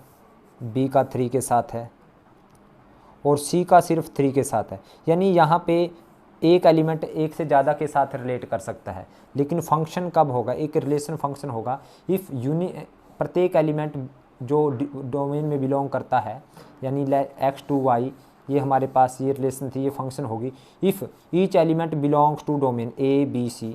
बी का 3 के साथ है और सी का सिर्फ 3 के साथ है। यानी यहाँ पे एक एलिमेंट एक से ज़्यादा के साथ रिलेट कर सकता है, लेकिन फंक्शन कब होगा, एक रिलेशन फंक्शन होगा इफ़ प्रत्येक एलिमेंट जो डोमेन में बिलोंग करता है, यानी एक्स टू वाई, ये हमारे पास ये रिलेशन थी, ये फंक्शन होगी if each element belongs to domain a b c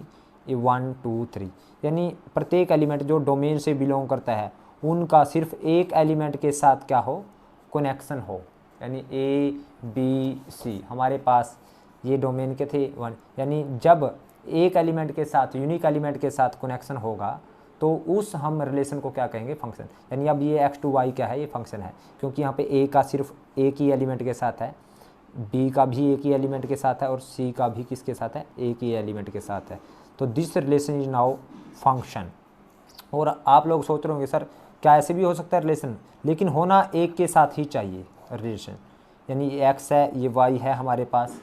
1 2 3, यानी प्रत्येक एलिमेंट जो डोमेन से बिलोंग करता है उनका सिर्फ एक एलिमेंट के साथ क्या हो, कनेक्शन हो। यानी ए बी सी हमारे पास ये डोमेन के थे 1, यानी जब एक एलिमेंट के साथ, यूनिक एलिमेंट के साथ कनेक्शन होगा तो उस हम रिलेशन को क्या कहेंगे, फंक्शन। यानी अब ये एक्स टू वाई क्या है, ये फंक्शन है, क्योंकि यहाँ पे ए का सिर्फ एक ही एलिमेंट के साथ है, बी का भी एक ही एलिमेंट के साथ है और सी का भी किसके साथ है, एक ही एलिमेंट के साथ है। तो this relation is now function. और आप लोग सोच रहे होंगे सर क्या ऐसे भी हो सकता है रिलेशन, लेकिन होना एक के साथ ही चाहिए रिलेशन। यानी एक्स है, ये वाई है हमारे पास,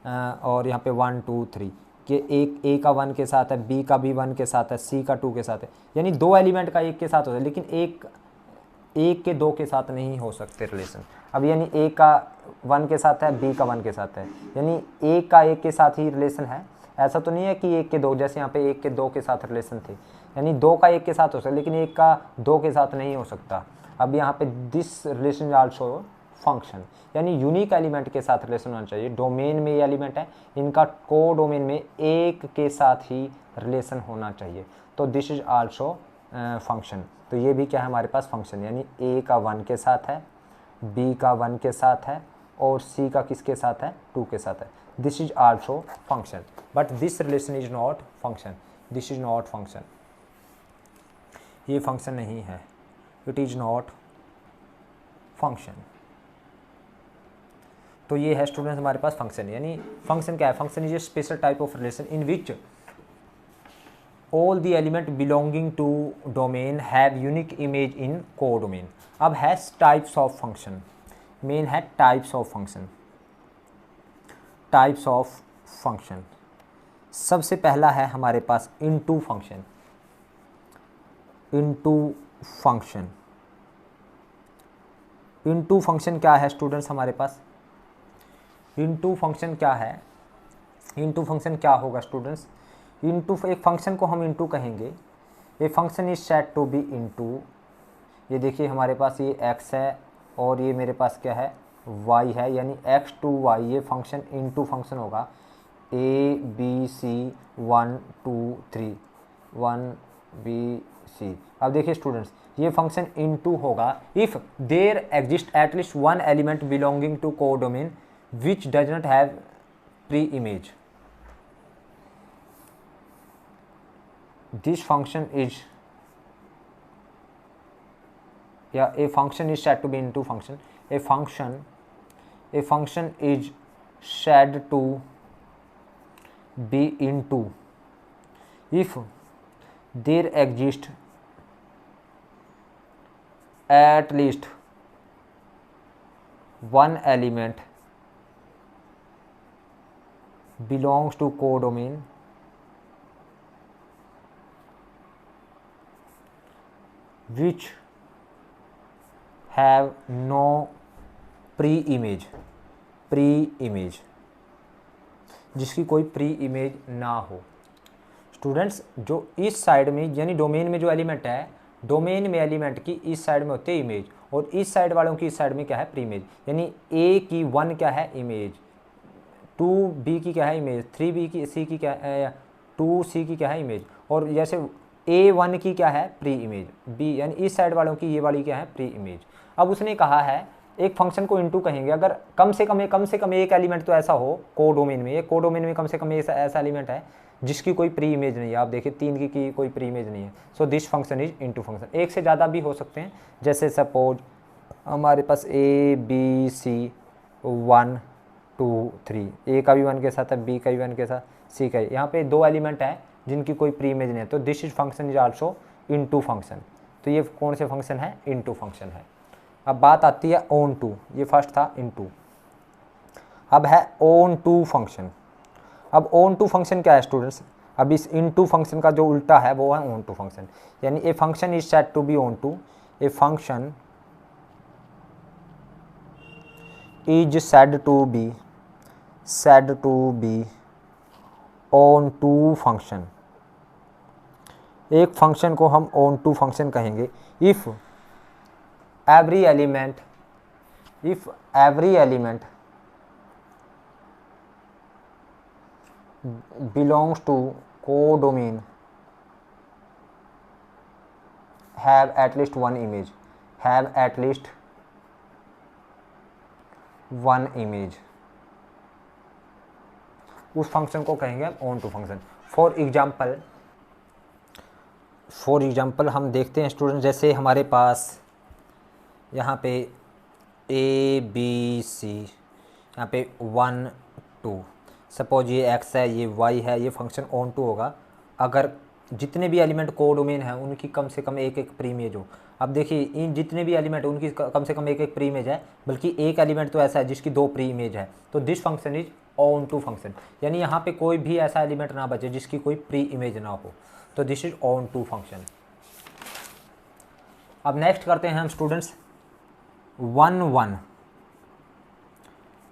और यहाँ पे 1 2 3 कि एक ए का 1 के साथ है, बी का भी 1 के साथ है, सी का 2 के साथ है, यानी दो एलिमेंट का एक के साथ होता है, लेकिन एक के दो के साथ नहीं हो सकते रिलेशन। अब यानी ए का 1 के साथ है, बी का 1 के साथ है, यानी एक का एक के साथ ही रिलेशन है। ऐसा तो नहीं है कि एक के दो, जैसे यहाँ पे एक के दो के साथ रिलेशन थे, यानी दो का एक के साथ हो सकता है, लेकिन एक का दो के साथ नहीं हो सकता। अब यहाँ पे this relation is also function, यानी यूनिक एलिमेंट के साथ रिलेशन होना चाहिए। डोमेन में ये एलिमेंट है, इनका को डोमेन में एक के साथ ही रिलेशन होना चाहिए, तो दिस इज आल्सो फंक्शन। तो ये भी क्या है हमारे पास, फंक्शन। यानी ए का 1 के साथ है, बी का 1 के साथ है और सी का किसके साथ है, 2 के साथ है। This is also function, but this relation is not function, this is not function, ये फंक्शन नहीं है, इट इज नॉट फंक्शन। तो ये है स्टूडेंट्स हमारे पास फंक्शन। यानी फंक्शन क्या है, function is a special type of relation in which all the element belonging to domain have unique image in codomain. अब है टाइप्स ऑफ फंक्शन, मेन है types of function. Types of function, सबसे पहला है हमारे पास into function. Into function, into function क्या है स्टूडेंट्स हमारे पास, इनटू फंक्शन क्या है, इनटू फंक्शन क्या होगा स्टूडेंट्स, इनटू एक फंक्शन को हम इनटू कहेंगे, a function is said to be into. ये देखिए हमारे पास ये x है और ये मेरे पास क्या है, y है, यानी x टू y, ये फंक्शन इनटू फंक्शन होगा। a b c 1 2 3 1 b c। अब देखिए स्टूडेंट्स ये फंक्शन इनटू होगा if there exist at least one element belonging to codomain which does not have pre-image. This function is, a function is said to be into function. A function is said to be into if there exist at least one element belongs to codomain which have no pre image जिसकी कोई pre image ना हो। Students जो इस side में यानी domain में जो एलिमेंट है, डोमेन में एलिमेंट की इस साइड में होती है इमेज, और इस साइड वालों की इस साइड में क्या है, प्री इमेज। यानी ए की 1 क्या है, इमेज, 2b की क्या है, इमेज, 3b की सी की क्या है, 2c की क्या है, इमेज। और जैसे a1 की क्या है, प्री इमेज, b यानी इस साइड वालों की ये वाली क्या है, प्री इमेज। अब उसने कहा है एक फंक्शन को इनटू कहेंगे अगर कम से कम एक एलिमेंट तो ऐसा हो कोडोमेन में, कोडोमेन में कम से कम ऐसा एलिमेंट है जिसकी कोई प्री इमेज नहीं है। आप देखिए 3 की कोई प्री इमेज नहीं है, so this function is into function. एक से ज़्यादा भी हो सकते हैं, जैसे सपोज हमारे पास ABC 1 2 3, ए का भी 1 के साथ है, बी का भी 1 के साथ, सी का। यहाँ पे 2 एलिमेंट है जिनकी कोई प्री इमेज नहीं है, तो this is function is also into function. तो ये कौन से फंक्शन है, इनटू फंक्शन है। अब बात आती है ऑन टू, ये फर्स्ट था इनटू, अब है ऑन टू फंक्शन। अब ऑन टू फंक्शन क्या है स्टूडेंट्स, अब इस इनटू फंक्शन का जो उल्टा है वो है ऑन टू फंक्शन। यानी a function is said to be onto, a function is said to be onto function. एक फंक्शन को हम ऑन टू फंक्शन कहेंगे if every element belongs to codomain have at least one image, उस function को कहेंगे हम onto function. For example हम देखते हैं स्टूडेंट, जैसे हमारे पास यहाँ पे ABC, यहाँ पे 1 2, सपोज ये x है, ये y है, ये फंक्शन ऑन टू होगा अगर जितने भी एलिमेंट कोडोमेन हैं उनकी कम से कम एक प्री इमेज हो। अब देखिए इन जितने भी एलिमेंट उनकी कम से कम एक प्री इमेज है, बल्कि एक एलिमेंट तो ऐसा है जिसकी 2 प्री इमेज है, तो this function is onto function. यानी यहाँ पे कोई भी ऐसा एलिमेंट ना बचे जिसकी कोई प्री इमेज ना हो, तो this is onto function. अब नेक्स्ट करते हैं हम स्टूडेंट्स 1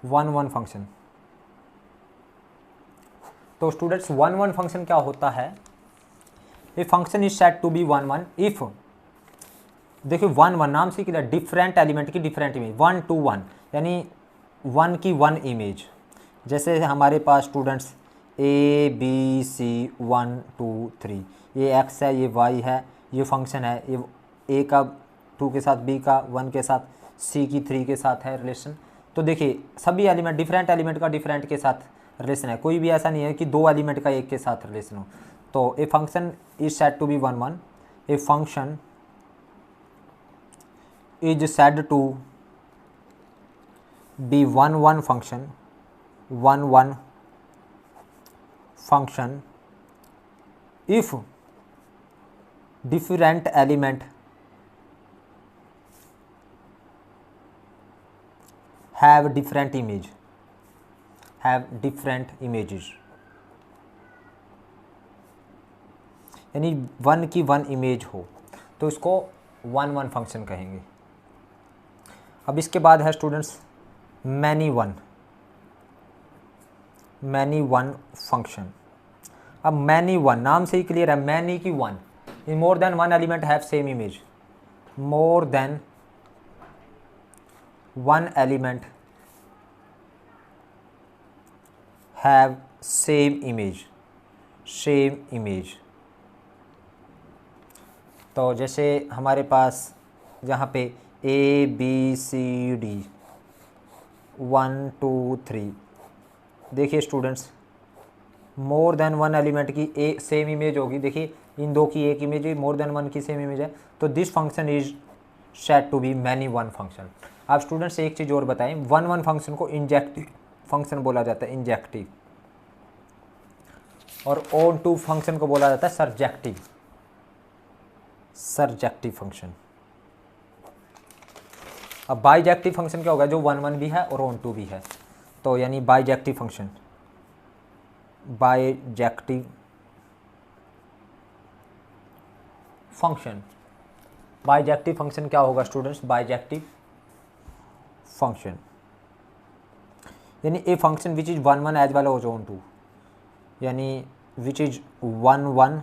1 फंक्शन। तो स्टूडेंट्स 1 फंक्शन क्या होता है, a function is said to be 1 if, देखिए 1 नाम से क्या, डिफरेंट एलिमेंट की डिफरेंट इमेज, 1 2 1 यानी 1 की 1 इमेज। जैसे हमारे पास स्टूडेंट्स ABC 1 2 3, ये x है, ये y है, ये फंक्शन है, ये a का 2 के साथ, b का 1 के साथ, c की 3 के साथ है रिलेशन। तो देखिए सभी एलिमेंट डिफरेंट एलिमेंट का डिफरेंट के साथ रिलेशन है, कोई भी ऐसा नहीं है कि 2 एलिमेंट का एक के साथ रिलेशन हो। तो a function is said to be 1 a function is said to be 1 function 1 function if different element have different images, यानी 1 की 1 इमेज हो तो इसको 1 फंक्शन कहेंगे। अब इसके बाद है स्टूडेंट्स मैनी वन फंक्शन। अब मैनी वन नाम से ही क्लियर है, मैनी की 1, in more than 1 element have same image, more than 1 element have same image। तो जैसे हमारे पास यहाँ पे ABCD 1 2 3, देखिए स्टूडेंट्स मोर देन 1 एलिमेंट की सेम इमेज होगी। देखिए इन 2 की एक इमेज है, मोर देन 1 की सेम इमेज है, तो this function is said to be many one function. आप स्टूडेंट्स एक चीज़ और बताएं, 1 फंक्शन को इंजेक्टिव फंक्शन बोला जाता है, इंजेक्टिव, और ऑन टू फंक्शन को बोला जाता है सरजेक्टिव फंक्शन। अब बाइजेक्टिव फंक्शन क्या होगा, जो 1 भी है और ऑन टू भी है, तो यानी बाइजेक्टिव फंक्शन क्या होगा स्टूडेंट्स, बाइजेक्टिव फंक्शन। यानी a function which is 1 1 as well as onto, यानी which is 1 1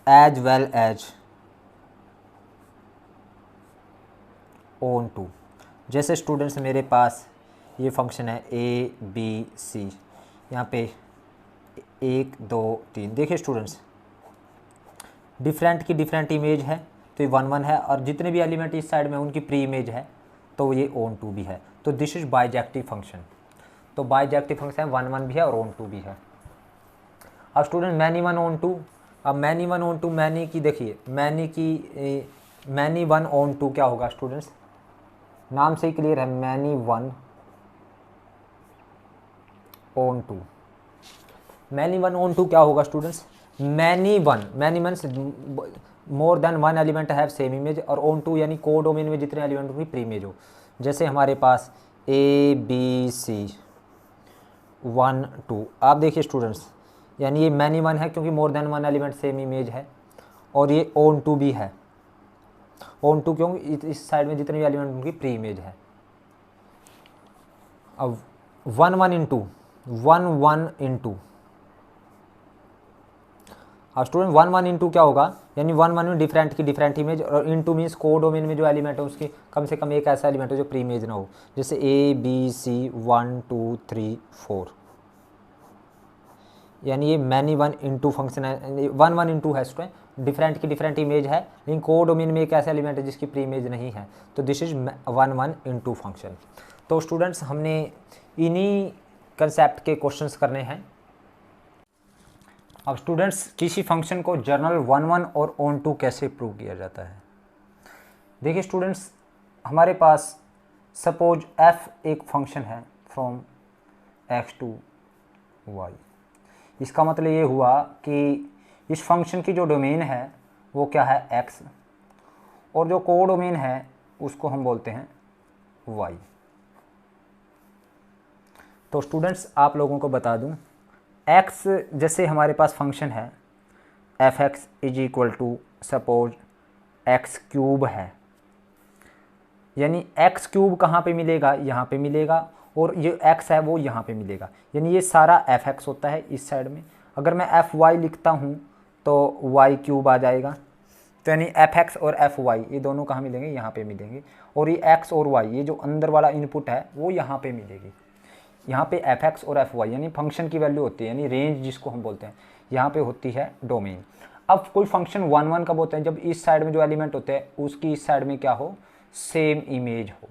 as well as onto. जैसे स्टूडेंट्स मेरे पास ये फंक्शन है ए बी सी, यहाँ पे 1 2 3, देखिए स्टूडेंट्स डिफरेंट की डिफरेंट इमेज है, तो ये 1 1 है, और जितने भी एलिमेंट इस साइड में उनकी प्री इमेज है, तो ये ऑन टू भी है, तो दिस इज बाइजेक्टिव फंक्शन। तो बाइजेक्टिव फंक्शन 1 1 भी है और ऑन टू भी है। अब स्टूडेंट मैनी 1 ऑन टू, अब मैनी 1 ऑन टू, मैनी की देखिए मैनी 1 ऑन टू क्या होगा स्टूडेंट्स, नाम से ही क्लियर है, many 1 onto. Many 1 onto क्या होगा students, many means more than 1 element have same image, और ऑन टू यानी कोडोमेन में जितने एलिमेंट होंगे प्री इमेज हो। जैसे हमारे पास ए बी सी 1 2, आप देखिए स्टूडेंट्स, यानी ये मैनी 1 है क्योंकि मोर देन 1 एलिमेंट सेम इमेज है, और ये ऑन टू भी है। ऑन टू क्योंकि इस साइड में जितने भी एलिमेंट उनकी प्री इमेज है। अब 1 1 इंटू 1 1 इंटू, अब स्टूडेंट 1 1 इंटू क्या होगा, यानी 1 1 में डिफरेंट की डिफरेंट इमेज, और इंटू मीन्स कोडोमेन में जो एलिमेंट है उसकी कम से कम एक ऐसा एलिमेंट हो जो प्री इमेज ना हो। जैसे ए बी सी 1 2 3 4, यानी ये मैनी 1 इंटू फंक्शन है, 1 1 इंटू है स्टूडेंट, डिफरेंट की डिफरेंट इमेज है, लेकिन कोडोमेन में एक ऐसा एलिमेंट है जिसकी प्री इमेज नहीं है, तो दिस इज 1 1 इंटू फंक्शन। तो स्टूडेंट्स हमने इन्हीं कंसेप्ट के क्वेश्चंस करने हैं। अब स्टूडेंट्स किसी फंक्शन को जर्नल 1 1 और ऑन टू कैसे प्रूव किया जाता है। देखिए स्टूडेंट्स, हमारे पास सपोज f एक फंक्शन है फ्रॉम x टू y। इसका मतलब ये हुआ कि इस फंक्शन की जो डोमेन है वो क्या है x, और जो कोडोमेन है उसको हम बोलते हैं y। तो स्टूडेंट्स आप लोगों को बता दूं, x जैसे हमारे पास फंक्शन है f(x) is equal to suppose x cube है, यानी x क्यूब कहाँ पे मिलेगा, यहाँ पे मिलेगा, और ये x है वो यहाँ पे मिलेगा, यानी ये सारा f(x) होता है इस साइड में। अगर मैं fy लिखता हूँ तो y क्यूब आ जाएगा, तो यानी f(x) और fy ये दोनों कहाँ मिलेंगे, यहाँ पे मिलेंगे, और ये x और y ये जो अंदर वाला इनपुट है वो यहाँ पे मिलेगी। यहाँ पे f(x) और fy यानी फंक्शन की वैल्यू होती है, यानी रेंज जिसको हम बोलते हैं, यहाँ पे होती है डोमेन। अब कोई फंक्शन 1 1 कब होता है, जब इस साइड में जो एलिमेंट होते हैं उसकी इस साइड में क्या हो, सेम इमेज हो,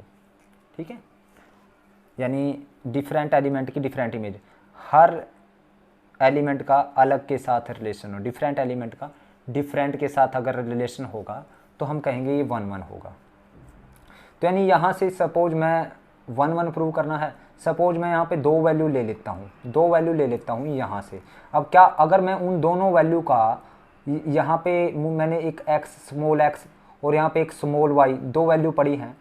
ठीक है, यानी डिफरेंट एलिमेंट की डिफरेंट इमेज, हर एलिमेंट का अलग के साथ रिलेशन हो, डिफरेंट एलिमेंट का डिफरेंट के साथ अगर रिलेशन होगा तो हम कहेंगे ये 1 1 होगा। तो यानी यहाँ से सपोज मैं 1 1 प्रूव करना है, सपोज मैं यहाँ पे 2 वैल्यू ले लेता हूँ, 2 वैल्यू ले लेता हूँ यहाँ से। अब क्या अगर मैं उन दोनों वैल्यू का यहाँ पे मैंने एक x स्मॉल x और यहाँ पे एक स्मॉल y 2 वैल्यू पड़ी हैं,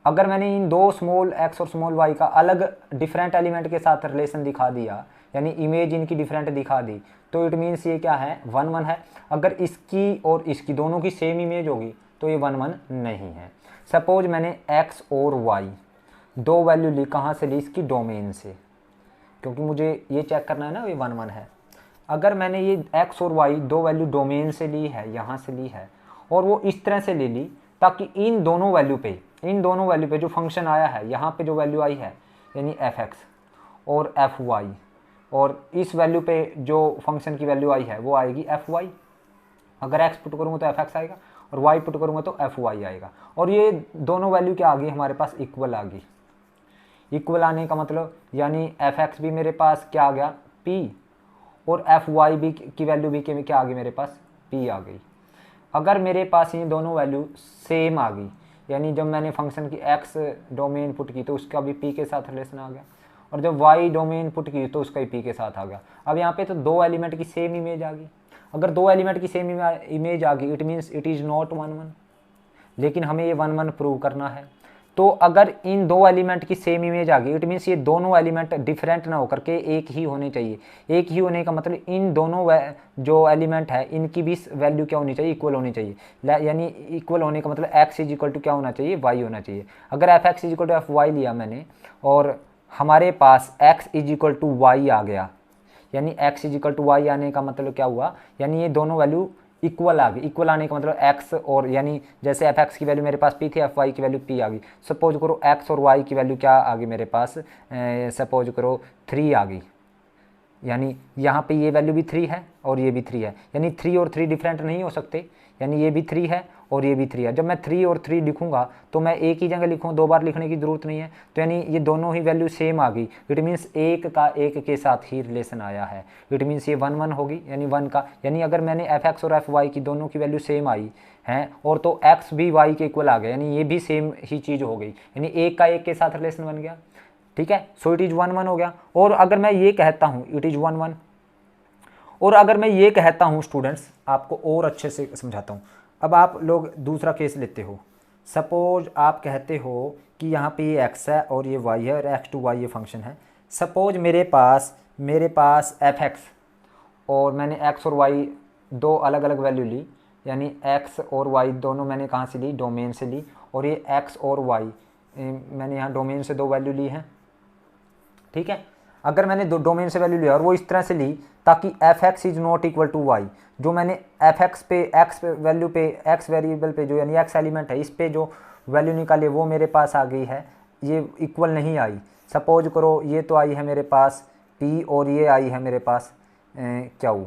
अगर मैंने इन 2 स्मॉल x और स्मॉल y का अलग डिफरेंट एलिमेंट के साथ रिलेशन दिखा दिया, यानी इमेज इनकी डिफरेंट दिखा दी, तो इट मीन्स ये क्या है, 1 1 है। अगर इसकी और इसकी दोनों की सेम इमेज होगी तो ये 1 1 नहीं है। सपोज मैंने x और y 2 वैल्यू ली, कहाँ से ली, इसकी डोमेन से, क्योंकि मुझे ये चेक करना है ना ये 1 1 है। अगर मैंने ये x और y 2 वैल्यू डोमेन से ली है, यहाँ से ली है, और वो इस तरह से ले ली ताकि इन दोनों वैल्यू पे जो फंक्शन आया है, यहाँ पे जो वैल्यू आई है यानी f(x) और f(y), और इस वैल्यू पे जो फंक्शन की वैल्यू आई है वो आएगी f(y). अगर x पुट करूँगा तो f(x) आएगा, और y पुट करूँगा तो f(y) आएगा, और ये दोनों वैल्यू क्या आ गई हमारे पास, इक्वल आ गई। इक्वल आने का मतलब यानी f(x) भी मेरे पास क्या आ गया, p, और fy भी की वैल्यू भी क्या आ गई मेरे पास, p आ गई। अगर मेरे पास ये दोनों वैल्यू सेम आ गई, यानी जब मैंने फंक्शन की x डोमेन पुट की तो उसका भी p के साथ रिलेशन आ गया, और जब y डोमेन पुट की तो उसका ही p के साथ आ गया। अब यहाँ पे तो 2 एलिमेंट की सेम इमेज आ गई। अगर 2 एलिमेंट की सेम इमेज आ गई it means it is not 1 1, लेकिन हमें ये 1 1 प्रूव करना है। तो अगर इन दो एलिमेंट की सेम इमेज आ गई, इट मीन्स ये दोनों एलिमेंट डिफरेंट ना होकर के एक ही होने चाहिए। एक ही होने का मतलब इन दोनों जो एलिमेंट है इनकी भी वैल्यू क्या होनी चाहिए, इक्वल होनी चाहिए। यानी इक्वल होने का मतलब x इज इक्वल टू क्या होना चाहिए, y होना चाहिए। अगर f x is equal to f y लिया मैंने और हमारे पास x is equal to y आ गया, यानी x is equal to y आने का मतलब क्या हुआ, यानी ये दोनों वैल्यू इक्वल आ गई। इक्वल आने का मतलब x और यानी जैसे एफ एक्स की वैल्यू मेरे पास p थी, एफ वाई की वैल्यू p आ गई। सपोज करो x और y की वैल्यू क्या आ गई मेरे पास, सपोज करो 3 आ गई, यानी यहाँ पे ये वैल्यू भी 3 है और ये भी 3 है, यानी 3 और 3 डिफरेंट नहीं हो सकते, यानी ये भी 3 है और ये भी 3 है। जब मैं 3 और 3 लिखूंगा तो मैं एक ही जगह लिखूँ, दो बार लिखने की ज़रूरत नहीं है, तो यानी ये दोनों ही वैल्यू सेम आ गई। इट मीन्स एक का एक के साथ ही रिलेशन आया है। इट मीन्स ये 1 1 होगी, यानी 1 का, यानी अगर मैंने एफ एक्स और एफ वाई की दोनों की वैल्यू सेम आई हैं और तो एक्स भी वाई के इक्वल आ गया, यानी ये भी सेम ही चीज़ हो गई, यानी एक का एक के साथ रिलेशन बन गया। ठीक है, सो इट इज़ 1 1 हो गया। और अगर मैं ये कहता हूँ इट इज़ 1 1, और अगर मैं ये कहता हूँ स्टूडेंट्स, आपको और अच्छे से समझाता हूँ। अब आप लोग दूसरा केस लेते हो, सपोज आप कहते हो कि यहाँ पे ये x है और ये y है और x टू y ये फंक्शन है। सपोज मेरे पास एफ एक्स और मैंने x और y दो अलग अलग वैल्यू ली, यानी x और y दोनों मैंने कहाँ से ली, डोमेन से ली, और ये x और y मैंने यहाँ डोमेन से दो वैल्यू ली है। ठीक है, अगर मैंने दो डोमेन से वैल्यू लिया और वो इस तरह से ली ताकि f x is not equal to y, जो मैंने एफ एक्स पे एक्स वैल्यू पे एक्स वेरिएबल पे जो यानी एक्स एलिमेंट है इस पे जो वैल्यू निकाली वो मेरे पास आ गई है, ये इक्वल नहीं आई। सपोज करो ये तो आई है मेरे पास पी और ये आई है मेरे पास क्यू,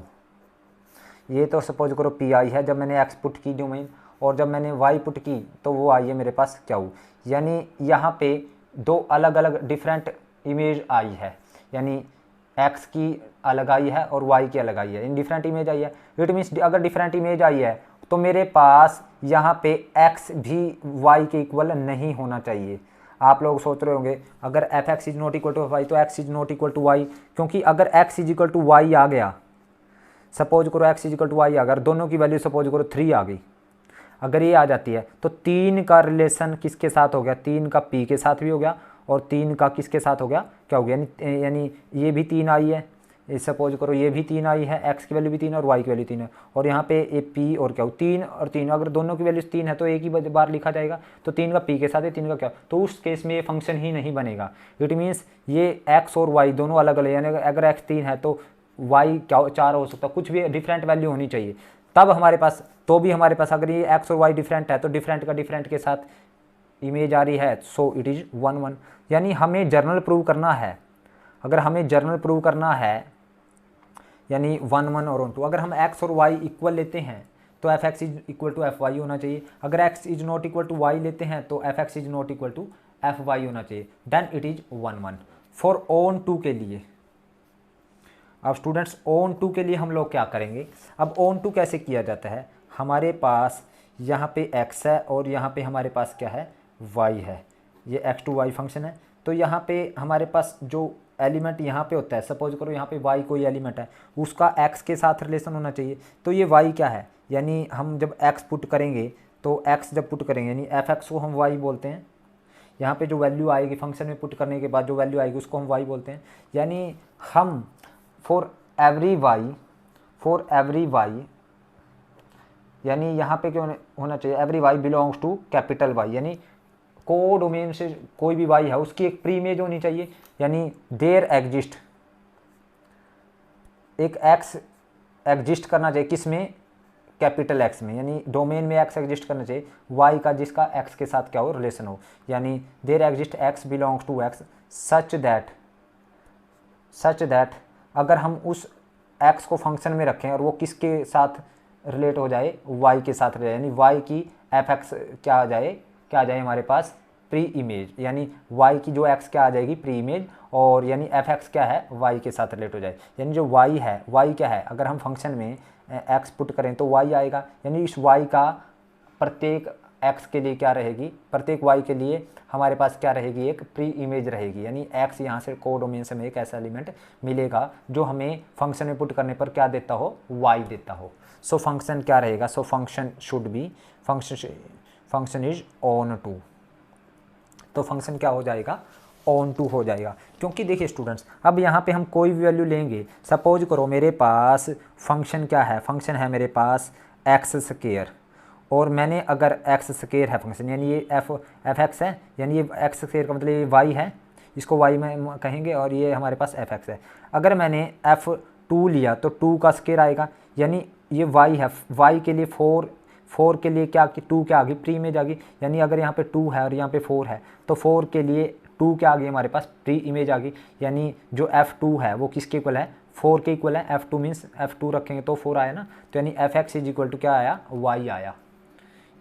ये तो सपोज करो पी आई है जब मैंने एक्स पुट की डोमेन, और जब मैंने वाई पुट की तो वो आई है मेरे पास क्यू। यानी यहाँ पे दो अलग अलग डिफरेंट इमेज आई है, यानी x की अलग आई है और y की अलग आई है, इन डिफरेंट इमेज आई है। इट मीन्स अगर डिफरेंट इमेज आई है तो मेरे पास यहाँ पे x भी y के इक्वल नहीं होना चाहिए। आप लोग सोच रहे होंगे अगर f x is not equal to y तो x is not equal to y, क्योंकि अगर x is equal to y आ गया, सपोज करो x is equal to y, अगर दोनों की वैल्यू सपोज करो 3 आ गई, अगर ये आ जाती है तो 3 का रिलेशन किसके साथ हो गया, 3 का p के साथ भी हो गया और 3 का किसके साथ हो गया, क्या हो गया, यानी ये भी 3 आई है, सपोज करो ये भी 3 आई है, x की वैल्यू भी 3 और y की वैल्यू 3 है, और यहाँ पे ये p और क्या हो 3 और 3, अगर दोनों की वैल्यू 3 है तो एक ही बार लिखा जाएगा, तो 3 का p के साथ है, 3 का क्या, तो उस केस में ये फंक्शन ही नहीं बनेगा। इट मीन्स ये x और y दोनों अलग अलग, यानी अगर x 3 है तो y क्या 4 हो सकता है, कुछ भी डिफरेंट वैल्यू होनी चाहिए, तब हमारे पास, तो भी हमारे पास अगर ये x और y डिफरेंट है तो डिफरेंट का डिफरेंट के साथ इमेज आ रही है, सो इट इज़ 1 1। यानी हमें जर्नल प्रूव करना है, अगर हमें जर्नल प्रूव करना है यानी 1 1 और 1 2, अगर हम x और y इक्वल लेते हैं तो f x is equal to f y होना चाहिए, अगर x is not equal to y लेते हैं तो f x is not equal to f y होना चाहिए, then it is 1 1। For onto के लिए, अब स्टूडेंट्स ऑन टू के लिए हम लोग क्या करेंगे, अब ऑन टू कैसे किया जाता है, हमारे पास यहाँ पे x है और यहाँ पे हमारे पास क्या है, y है, ये x टू y फंक्शन है, तो यहाँ पे हमारे पास जो एलिमेंट यहाँ पे होता है, सपोज करो यहाँ पे y कोई एलिमेंट है, उसका x के साथ रिलेशन होना चाहिए, तो ये y क्या है, यानी हम जब x पुट करेंगे तो x जब पुट करेंगे यानी एफ एक्स को हम y बोलते हैं, यहाँ पे जो वैल्यू आएगी फंक्शन में पुट करने के बाद जो वैल्यू आएगी उसको हम y बोलते हैं, यानी हम फॉर एवरी y यानी यहाँ पे क्यों होना चाहिए, every y belongs to capital Y, यानी को डोमेन से कोई भी y है उसकी एक प्री इमेज होनी चाहिए, यानी देयर एग्जिस्ट एक x एग्जिस्ट करना चाहिए, किस में, कैपिटल X में, यानी डोमेन में x एग्जिस्ट करना चाहिए y का जिसका x के साथ क्या हो, रिलेशन हो, यानी there exist x belongs to x such that अगर हम उस x को फंक्शन में रखें और वो किसके साथ रिलेट हो जाए, y के साथ रिलेट, यानी y की एफ एक्स क्या आ जाए हमारे पास, प्री इमेज, यानी y की जो x क्या आ जाएगी, प्री इमेज, और यानी एफ एक्स क्या है, y के साथ रिलेट हो जाए, यानी जो y है, y क्या है, अगर हम फंक्शन में x पुट करें तो y आएगा, यानी इस y का प्रत्येक x के लिए क्या रहेगी, प्रत्येक y के लिए हमारे पास क्या रहेगी, एक प्री इमेज रहेगी, यानी x यहाँ से कोडोमेन से हमें एक ऐसा एलिमेंट मिलेगा जो हमें फंक्शन में पुट करने पर क्या देता हो, y देता हो। सो फंक्शन क्या रहेगा, so function should be, function is onto, तो फंक्शन क्या हो जाएगा, ऑन टू हो जाएगा। क्योंकि देखिए स्टूडेंट्स, अब यहाँ पे हम कोई भी वैल्यू लेंगे, सपोज करो मेरे पास फंक्शन क्या है, फंक्शन है मेरे पास एक्स स्क्वायर, और मैंने अगर एक्स स्क्वायर है फंक्शन, यानी ये एफ एक्स है, यानी ये एक्स स्क्वायर का मतलब ये वाई है, इसको वाई में कहेंगे, और ये हमारे पास एफ एक्स है। अगर मैंने एफ टू लिया तो टू का स्क्वायर आएगा, यानी ये वाई है, वाई के लिए फोर के लिए क्या, टू क्या आ गई, प्री इमेज आ गई, यानी अगर यहाँ पे टू है और यहाँ पे फोर है तो फोर के लिए टू क्या आ गई हमारे पास, प्री इमेज आ गई, यानी जो एफ टू है वो किसके इक्वल है, फोर के इक्वल है। F two means f two रखेंगे तो फोर आया ना, तो यानी f x is equal to क्या आया, वाई आया,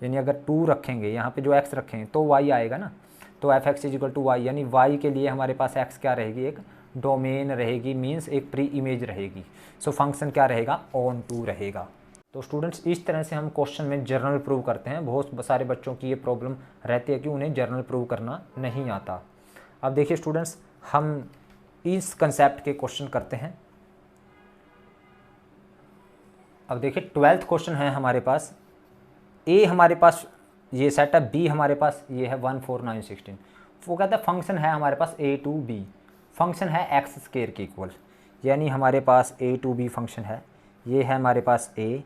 यानी अगर टू रखेंगे यहाँ पे जो एक्स रखेंगे तो वाई आएगा ना, तो f x is equal to y, यानी वाई के लिए हमारे पास एक्स क्या रहेगी, एक डोमेन रहेगी, मीन्स एक प्री इमेज रहेगी। सो फंक्शन क्या रहेगा, ऑन टू रहेगा। तो स्टूडेंट्स इस तरह से हम क्वेश्चन में जर्नल प्रूव करते हैं। बहुत सारे बच्चों की ये प्रॉब्लम रहती है कि उन्हें जर्नल प्रूव करना नहीं आता। अब देखिए स्टूडेंट्स, हम इस कंसेप्ट के क्वेश्चन करते हैं। अब देखिए 12th क्वेश्चन है हमारे पास, ए हमारे पास ये सेट है, बी हमारे पास ये है 1 4 9 16। वो कहता है फंक्शन है हमारे पास ए टू बी, फंक्शन है एक्स स्क्वायर के इक्वल, यानी हमारे पास ए टू बी फंक्शन है, ये है हमारे पास ए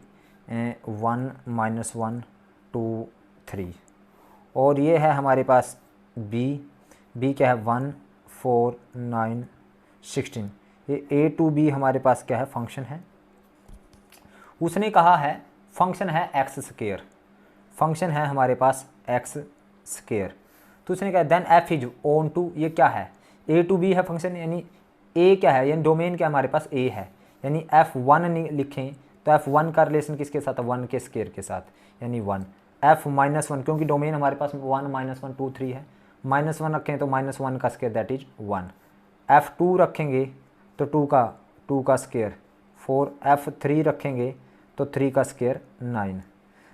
1 -1 2 3, और ये है हमारे पास बी क्या है 1 4 9 16। ये ए टू बी हमारे पास क्या है, फंक्शन है। उसने कहा है फंक्शन है एक्स स्क्वायर, फंक्शन है हमारे पास एक्स स्क्वायर, तो उसने कहा then f is onto, ये क्या है, ए टू बी है फंक्शन, यानी ए क्या है, यानी डोमेन क्या हमारे पास ए है, यानी f1 लिखें तो f1 का रिलेशन किसके साथ है, 1 के स्क्वायर के साथ, यानी 1 f-1, क्योंकि डोमेन हमारे पास 1 -1 2 3 है, -1 रखें तो -1 का स्क्वायर दैट इज 1, f2 रखेंगे तो 2 का स्क्वायर 4, f3 रखेंगे तो 3 का स्क्वायर 9।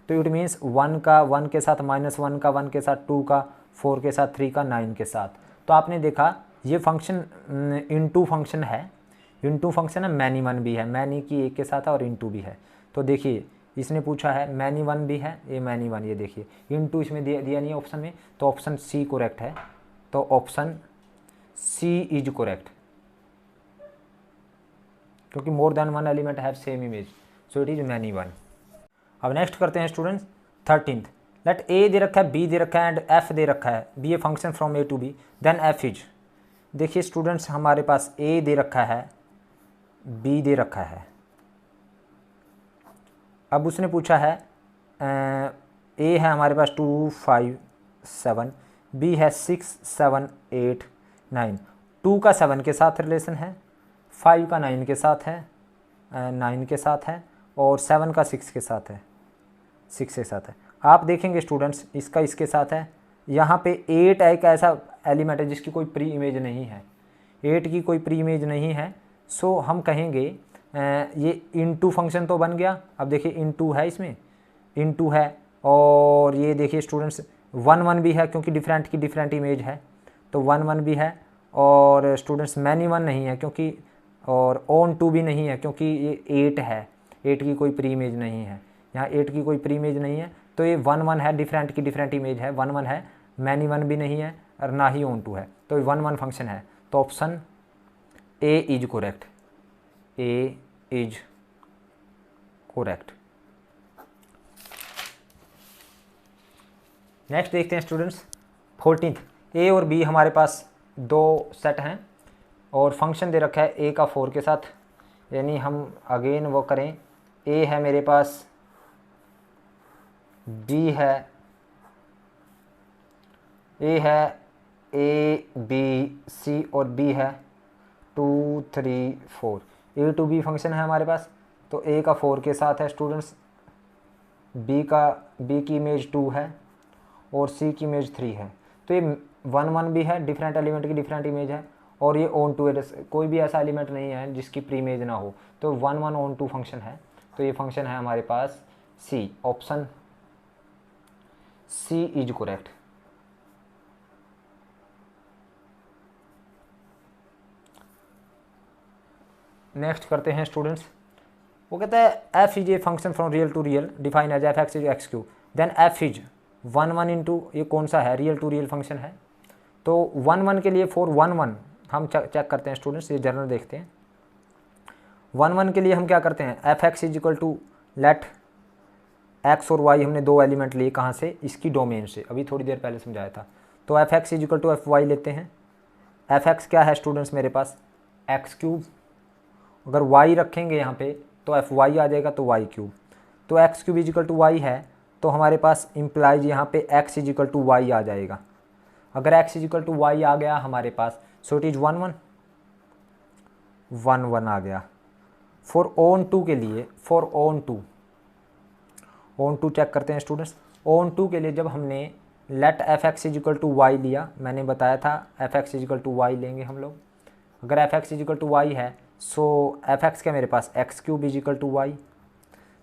तो इट मीन्स 1 का 1 के साथ, -1 का 1 के साथ, 2 का 4 के साथ, 3 का 9 के साथ। तो आपने देखा ये फंक्शन इनटू फंक्शन है, इनटू फंक्शन है, मैनी वन भी है, मैनी की एक के साथ है और इनटू भी है। तो देखिए इसने पूछा है मैनी वन भी है, ये मैनी वन, ये देखिए इनटू इसमें दिया नहीं है ऑप्शन में, तो ऑप्शन सी करेक्ट है, तो ऑप्शन सी इज करेक्ट, क्योंकि more than one element have same image, so it is many one. अब नेक्स्ट करते हैं स्टूडेंट्स 13th, लेट ए दे रखा है, बी दे रखा है एंड एफ दे रखा है, b a function from A to b, then f is. देखिए स्टूडेंट्स हमारे पास ए दे रखा है, बी दे रखा है, अब उसने पूछा है ए है हमारे पास 2 5 7, बी है 6 7 8 9, 2 का 7 के साथ रिलेशन है, 5 का 9 के साथ है, 9 के साथ है, और 7 का 6 के साथ है, 6 के साथ है। आप देखेंगे स्टूडेंट्स इसका इसके साथ है, यहाँ पे 8 एक ऐसा एलिमेंट है जिसकी कोई प्री इमेज नहीं है, 8 की कोई प्री इमेज नहीं है, सो हम कहेंगे ये इनटू फंक्शन तो बन गया। अब देखिए इनटू है, इसमें इनटू है, और ये देखिए स्टूडेंट्स 1 1 भी है, क्योंकि डिफरेंट की डिफरेंट इमेज है, तो 1 1 भी है, और स्टूडेंट्स मैनी वन नहीं है क्योंकि, और ऑन टू भी नहीं है क्योंकि ये 8 है, 8 की कोई प्री इमेज नहीं है, यहाँ 8 की कोई प्री इमेज नहीं है, तो ये 1 1 है, डिफरेंट की डिफरेंट इमेज है, 1 1 है, मैनी वन भी नहीं है और ना ही ऑन टू है, तो 1 1 फंक्शन है, तो option A is correct, A is correct. Next देखते हैं स्टूडेंट्स 14th, ए और बी हमारे पास दो सेट हैं और फंक्शन दे रखा है ए का 4 के साथ, यानी हम अगेन वो करें, ए है मेरे पास, बी है, ए है ए बी सी और बी है 2 3 4, ए टू बी फंक्शन है हमारे पास, तो ए का 4 के साथ है स्टूडेंट्स, बी की इमेज 2 है और सी की इमेज 3 है, तो ये 1 1 भी है, डिफरेंट एलिमेंट की डिफरेंट इमेज है, और ये ऑन टू है, कोई भी ऐसा एलिमेंट नहीं है जिसकी प्री इमेज ना हो, तो 1 1 ऑन टू फंक्शन है, तो ये फंक्शन है हमारे पास C, option C is correct. Next करते हैं स्टूडेंट्स, वो कहता है f is a function from real to real define as f x is x cube, then f is 1 1 into, ये कौन सा है, रियल टू रियल फंक्शन है, तो 1 1 के लिए फॉर 1 1 हम चेक करते हैं स्टूडेंट्स, ये जर्नल देखते हैं। 1 1 के लिए हम क्या करते हैं, f x is equal to let x और वाई, हमने दो एलिमेंट लिए कहाँ से, इसकी डोमेन से, अभी थोड़ी देर पहले समझाया था। तो f x is equal to f y लेते हैं। एफ एक्स क्या है स्टूडेंट्स मेरे पास, एक्स क्यूब, अगर वाई रखेंगे यहाँ पे तो एफ वाई आ जाएगा, तो वाई क्यूब। तो x cube is equal to y है, तो हमारे पास इम्प्लाइज यहाँ पे एक्स इजिकल टू वाई आ जाएगा। अगर एक्स इजिकल टू वाई आ गया हमारे पास, सो इट इज 1 1 1 1 आ गया। फॉर ऑन टू के लिए, फॉर ऑन टू चेक करते हैं स्टूडेंट्स। ऑन टू के लिए जब हमने let f x is equal to y लिया, मैंने बताया था f x is equal to y लेंगे हम लोग। अगर f x is equal to y है, सो एफ एक्स क्या मेरे पास, x cube is equal to y,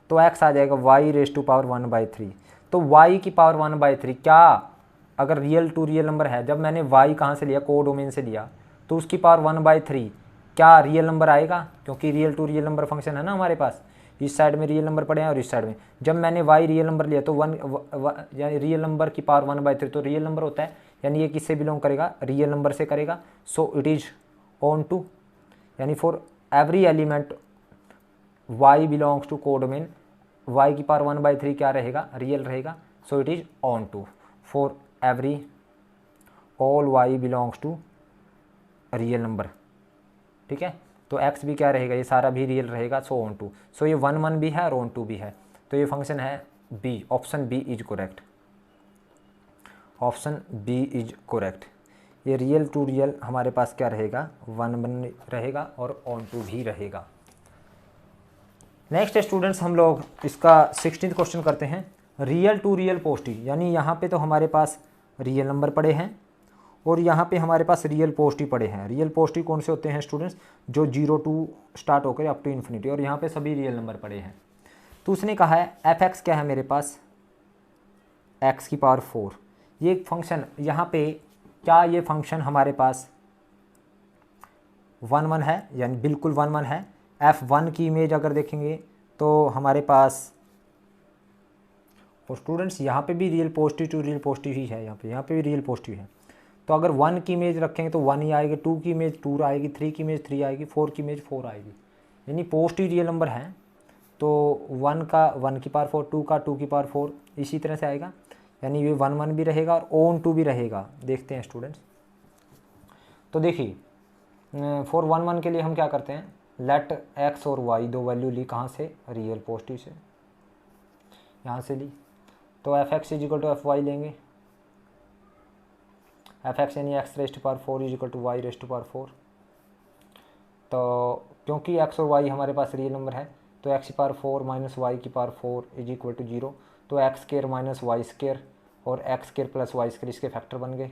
तो एक्स आ जाएगा वाई रेज टू पावर 1/3। तो वाई की पावर 1/3 क्या, अगर रियल टू रियल नंबर है, जब मैंने वाई कहाँ से लिया, कोडोमेन से लिया, तो उसकी पावर 1/3 क्या रियल नंबर आएगा, क्योंकि real to real number function है ना हमारे पास, इस साइड में रियल नंबर पड़े हैं और इस साइड में। जब मैंने वाई रियल नंबर लिया तो यानी रियल नंबर की पावर 1/3 तो रियल नंबर होता है, यानी ये किससे बिलोंग करेगा, रियल नंबर से करेगा। So it is onto, यानी for every element y belongs to codomain, y की पावर 1/3 क्या रहेगा, रियल रहेगा। So it is onto for every all y belongs to real number, ठीक है। तो x भी क्या रहेगा, ये सारा भी रियल रहेगा। सो ऑन टू, सो ये 1 1 भी है और ऑन टू भी है, तो ये फंक्शन है b, option B is correct, option B is correct. ये रियल टू रियल हमारे पास क्या रहेगा, 1 1 रहेगा और ऑन टू भी रहेगा। नेक्स्ट स्टूडेंट्स हम लोग इसका 16th क्वेश्चन करते हैं, रियल टू रियल पोस्टी, यानी यहाँ पे तो हमारे पास रियल नंबर पड़े हैं और यहाँ पे हमारे पास रियल पोस्टी पड़े हैं। रियल पोस्टी कौन से होते हैं स्टूडेंट्स, जो 0 टू स्टार्ट होकर अप टू इन्फिनिटी, और यहाँ पे सभी रियल नंबर पड़े हैं। तो उसने कहा है एफ एक्स क्या है मेरे पास, एक्स की पावर 4। ये फंक्शन यहाँ पे क्या, ये फंक्शन हमारे पास 1 1 है, यानी बिल्कुल 1 1 है। f1 की इमेज अगर देखेंगे तो हमारे पास, और स्टूडेंट्स यहाँ पे भी real positive to real positive ही है, यहाँ पे भी रियल पॉजिटिव है। तो अगर 1 की इमेज रखेंगे तो 1 ही आएगी, 2 की इमेज 2 आएगी, 3 की इमेज 3 आएगी, 4 की इमेज 4 आएगी, यानी पॉजिटिव रियल नंबर है। तो 1 का 1 की पावर 4, 2 का 2 की पावर 4, इसी तरह से आएगा, यानी ये 1 1 भी रहेगा और ऑन टू भी रहेगा। देखते हैं स्टूडेंट्स, तो देखिए फॉर 1 1 के लिए हम क्या करते हैं, लेट एक्स और वाई दो वैल्यू ली कहाँ से, रियल पॉजिटिव से, यहाँ से ली। तो f x is equal to f y लेंगे, एफ एक्स यानी x raised power 4 is equal to y raised power 4। तो क्योंकि एक्स और वाई हमारे पास रियल नंबर है, तो एक्स की पावर 4 माइनस वाई की पावर 4 इज इक्वल टू 0। तो x square minus y square और x square plus y square, इसके फैक्टर बन गए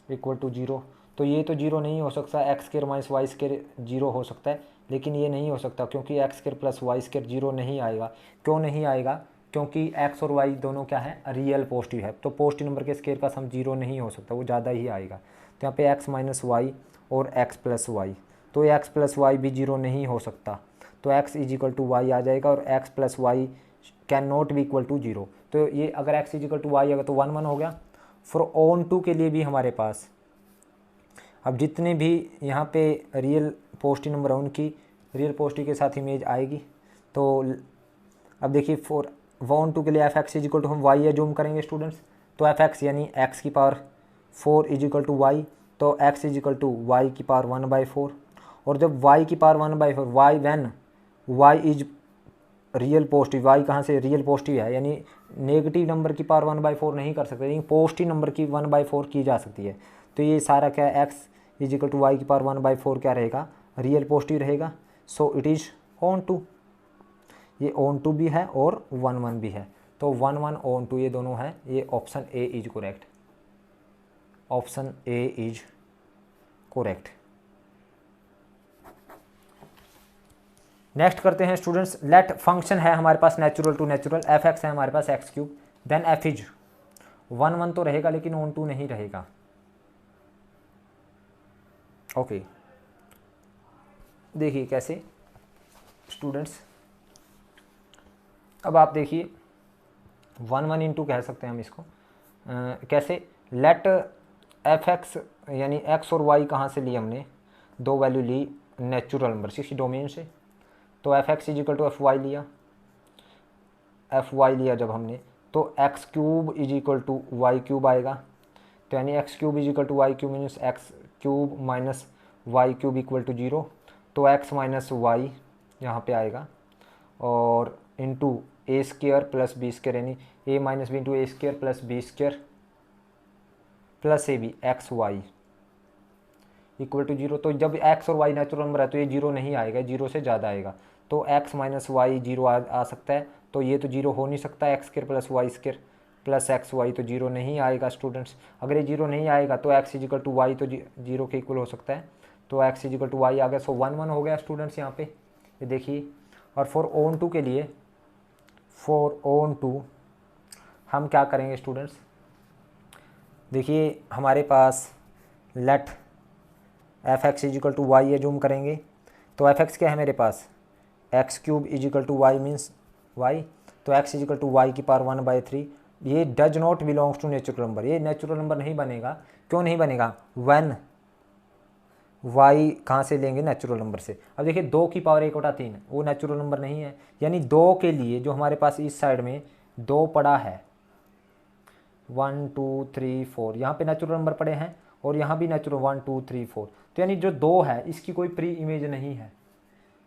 इक्वल टू 0। तो ये तो 0 नहीं हो सकता, x square minus y square 0 हो सकता है, लेकिन ये नहीं हो सकता क्योंकि x square plus y square 0 नहीं आएगा। क्यों नहीं आएगा, क्योंकि एक्स और वाई दोनों क्या है, रियल पॉजिटिव है, तो पॉजिटिव नंबर के स्केयर का सम 0 नहीं हो सकता, वो ज़्यादा ही आएगा। तो यहाँ पे एक्स माइनस वाई और एक्स प्लस वाई, तो एक्स प्लस वाई भी 0 नहीं हो सकता, तो x is equal to y आ जाएगा, और x plus y can not be equal to 0। तो ये अगर x is equal to y आएगा तो 1 1 हो गया। फॉर ऑन टू के लिए भी हमारे पास, अब जितने भी यहाँ पे रियल पॉजिटिव नंबर है उनकी रियल पॉजिटिव के साथ इमेज आएगी। तो अब देखिए फॉर 1 2 के लिए f x is equal to, हम वाई जूम करेंगे स्टूडेंट्स, तो एफ एक्स यानी एक्स की power 4 is equal to y, तो x is equal to y की पावर 1/4। और जब वाई की power 1/4, y when y is real positive, y कहाँ से रियल पॉजिटिव है, यानी नेगेटिव नंबर की पावर 1/4 नहीं कर सकते, लेकिन पॉजिटिव नंबर की 1/4 की जा सकती है। तो ये सारा क्या है, x is equal to y की पावर 1/4 क्या रहेगा, रियल पॉजिटिव रहेगा। So it is onto, ये ऑन टू भी है और 1 1 भी है, तो 1 1 ऑन टू ये दोनों है। ये option A is correct, option A is correct. Next करते हैं स्टूडेंट्स, लेट फंक्शन है हमारे पास natural to natural, f x है हमारे पास x cube, then f is 1 1 तो रहेगा लेकिन ऑन टू नहीं रहेगा। ओके देखिए कैसे स्टूडेंट्स, अब आप देखिए 1 1 इंटू कह सकते हैं हम इसको, कैसे, लेट एफ एक्स यानी एक्स और वाई कहाँ से ली हमने, दो वैल्यू ली नेचुरल नंबर किसी डोमेन से, तो f x is equal to f y लिया, एफ वाई लिया जब हमने तो x cube is equal to y cube आएगा। तो यानी x cube is equal to y cube means x cube minus y cube equal to 0। तो x minus y यहाँ पे आएगा और into a square plus b square यानी a minus b into a square plus b square plus a b x y equal to 0। तो जब x और Y natural number है तो ये 0 नहीं आएगा, 0 से ज़्यादा आएगा। तो एक्स माइनस वाई 0 आ सकता है, तो ये तो 0 हो नहीं सकता, x square plus y square plus x y तो 0 नहीं आएगा स्टूडेंट्स। अगर ये 0 नहीं आएगा तो एक्स इजिकल टू वाई तो 0 के इक्वल हो सकता है, तो एक्स इजिकल टू वाई आ गया। सो 1 1 हो गया स्टूडेंट्स यहाँ पे, ये देखिए। और फॉर ओन टू के लिए, फॉर ओन टू हम क्या करेंगे स्टूडेंट्स, देखिए हमारे पास let f x is equal to y है, जूम करेंगे तो एफ एक्स क्या है मेरे पास, x cube is equal to y means y, तो एक्स इजिकल टू वाई की पावर 1/3। ये does not belongs to natural number, ये नेचुरल नंबर नहीं बनेगा। क्यों नहीं बनेगा, व्हेन वाई कहाँ से लेंगे, नेचुरल नंबर से। अब देखिए 2 की पावर 1/3 वो नेचुरल नंबर नहीं है, यानी 2 के लिए जो हमारे पास इस साइड में 2 पड़ा है 1 2 3 4, यहाँ पे नेचुरल नंबर पड़े हैं और यहाँ भी नेचुरल 1 2 3 4, तो यानी जो 2 है इसकी कोई प्री इमेज नहीं है,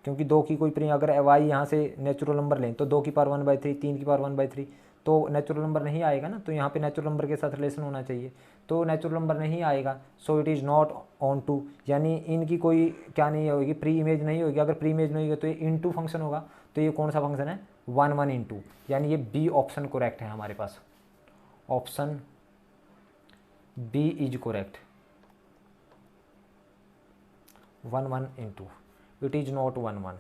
क्योंकि 2 की कोई प्री, अगर वाई यहाँ से नेचुरल नंबर लें तो 2 की पावर 1/3, 3 की पावर 1/3 तो नेचुरल नंबर नहीं आएगा ना, तो यहाँ पे नेचुरल नंबर के साथ रिलेशन होना चाहिए, तो नेचुरल नंबर नहीं आएगा। So it is not onto, यानी इनकी कोई क्या नहीं होगी, प्री इमेज नहीं होगी। अगर प्री इमेज नहीं होगी तो ये इनटू फंक्शन होगा, तो ये कौन सा फंक्शन है, 1 1 इंटू, यानी ये बी ऑप्शन करेक्ट है हमारे पास, option B is correct, 1 1 into, it is not 1 1,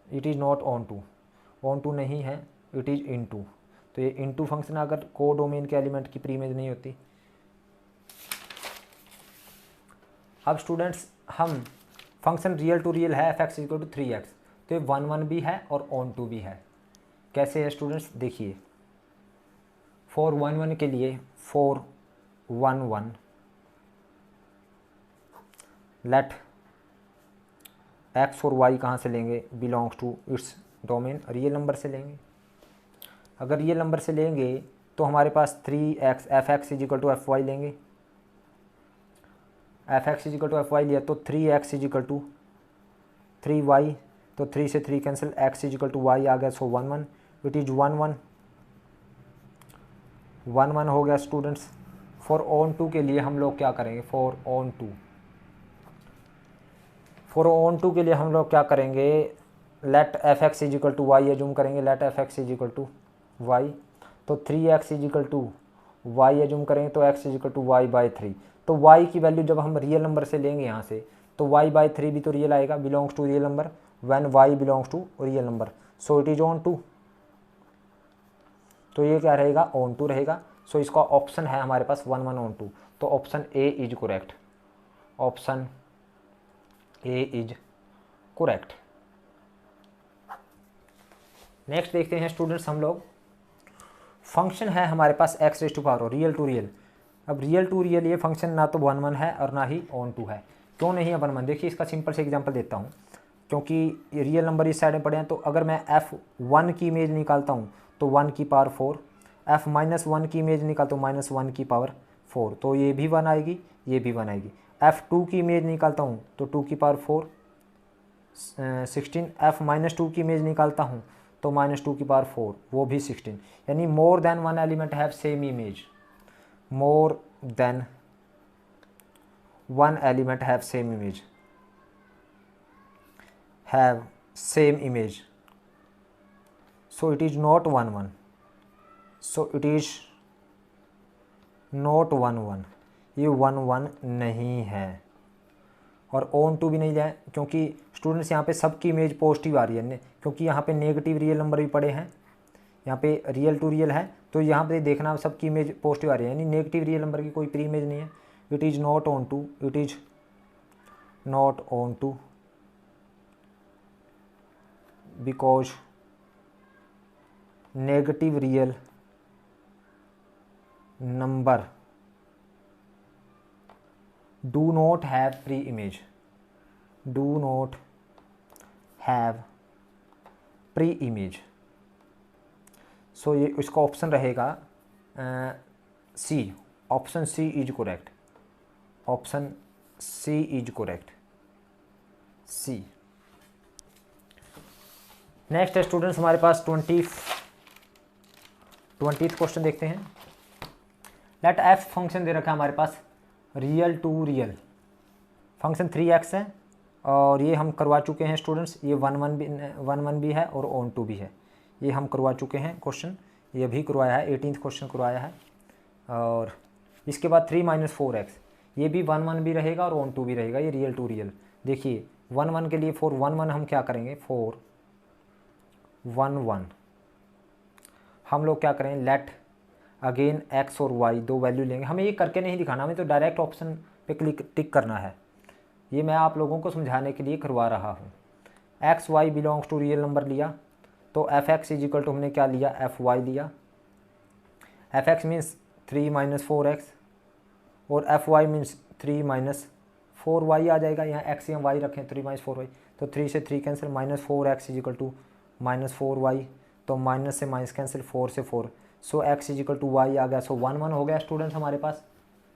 it is not onto नहीं है, इट इज़ इनटू। तो ये इनटू फंक्शन अगर को डोमेन के एलिमेंट की प्री इमेज नहीं होती। अब स्टूडेंट्स हम फंक्शन रियल टू रियल है, f x equal to 3x, तो ये 1 1 भी है और ऑन टू भी है। कैसे है स्टूडेंट्स, देखिए फॉर 1 1 के लिए, फॉर 1 1 लेट एक्स और वाई कहाँ से लेंगे, belongs to its domain, real number से लेंगे। अगर रियल नंबर से लेंगे तो हमारे पास 3x f x is equal to f y लेंगे, f x is equal to f y लिया तो 3x is equal to 3y, तो 3 से 3 cancel, x is equal to y आ गया। सो 1 1, इट इज 1 1 1 1 हो गया स्टूडेंट्स। फॉर ऑन टू के लिए हम लोग क्या करेंगे, फॉर ऑन टू के लिए हम लोग क्या करेंगे, let f x is equal to y assume करेंगे, let f x is equal to y, तो 3x is equal to y assume करेंगे तो x is equal to y/3। तो y की वैल्यू जब हम रियल नंबर से लेंगे यहाँ से, तो y/3 भी तो रियल आएगा, belongs to real number, when y belongs to real number, so it is onto, तो ये क्या रहेगा, ऑन टू रहेगा। सो इसका ऑप्शन है हमारे पास 1 1 ऑन टू, तो option A is correct, option A is correct. Next देखते हैं स्टूडेंट्स हम लोग, फंक्शन है हमारे पास x raise to power real to real. अब रियल टू रियल ये फंक्शन ना तो 1 1 है और ना ही ऑन टू है। क्यों नहीं है 1 1, देखिए इसका सिंपल से एग्जांपल देता हूँ, क्योंकि रियल नंबर इस साइड में पड़े हैं, तो अगर मैं f1 की इमेज निकालता हूँ तो 1 की पावर 4, f-1 की इमेज निकालता हूँ -1 की पावर 4, तो ये भी 1 आएगी, ये भी 1 आएगी। f2 की इमेज निकालता हूँ तो 2 की पावर 4 16, f-2 की इमेज निकालता हूँ तो -2 की पावर 4 वो भी 16, यानी मोर than 1 element have same image, more than 1 element have same image, have same image, so it is not 1 1, so it is not 1 1, ये 1 1 नहीं है। और ऑन टू भी नहीं है, क्योंकि स्टूडेंट्स यहाँ पे सबकी इमेज पॉजिटिव आ रही है, क्योंकि यहाँ पे नेगेटिव रियल नंबर भी पड़े हैं, यहाँ पे रियल टू रियल है, तो यहाँ पे देखना सबकी इमेज पॉजिटिव आ रही है, यानी नेगेटिव रियल नंबर की कोई प्री इमेज नहीं है। It is not onto, it is not onto because negative real number do not have preimage, do not have preimage. So ये इसका option रहेगा C, option C is correct, option C is correct, C. Next है students हमारे पास 20th question देखते हैं। Late F function दे रखा है हमारे पास, real to real function 3x है, और ये हम करवा चुके हैं स्टूडेंट्स, ये 1 1 भी है और ऑन टू भी है, ये हम करवा चुके हैं क्वेश्चन, ये भी करवाया है, 18th क्वेश्चन करवाया है। और इसके बाद 3 - 4x, ये भी 1 1 भी रहेगा और ऑन टू भी रहेगा, ये रियल टू रियल। देखिए 1 1 के लिए 4 1 1 हम क्या करेंगे, 4 1 1 हम लोग क्या करें, लेट अगेन x और y दो वैल्यू लेंगे। हमें ये करके नहीं दिखाना, हमें तो डायरेक्ट ऑप्शन पे टिक करना है, ये मैं आप लोगों को समझाने के लिए करवा रहा हूँ। X y belongs to real number लिया, तो f x is equal to हमने क्या लिया, एफ वाई लिया। एफ एक्स मीन्स 3 - 4x और एफ वाई मीन्स 3 - 4y आ जाएगा। यहाँ x या y रखें, 3 - 4y, तो 3 से 3 cancel, -4x is equal to -4y, तो माइनस से माइनस कैंसिल, 4 से 4, so x is equal to y आ गया। सो 1 1 हो गया स्टूडेंट्स हमारे पास,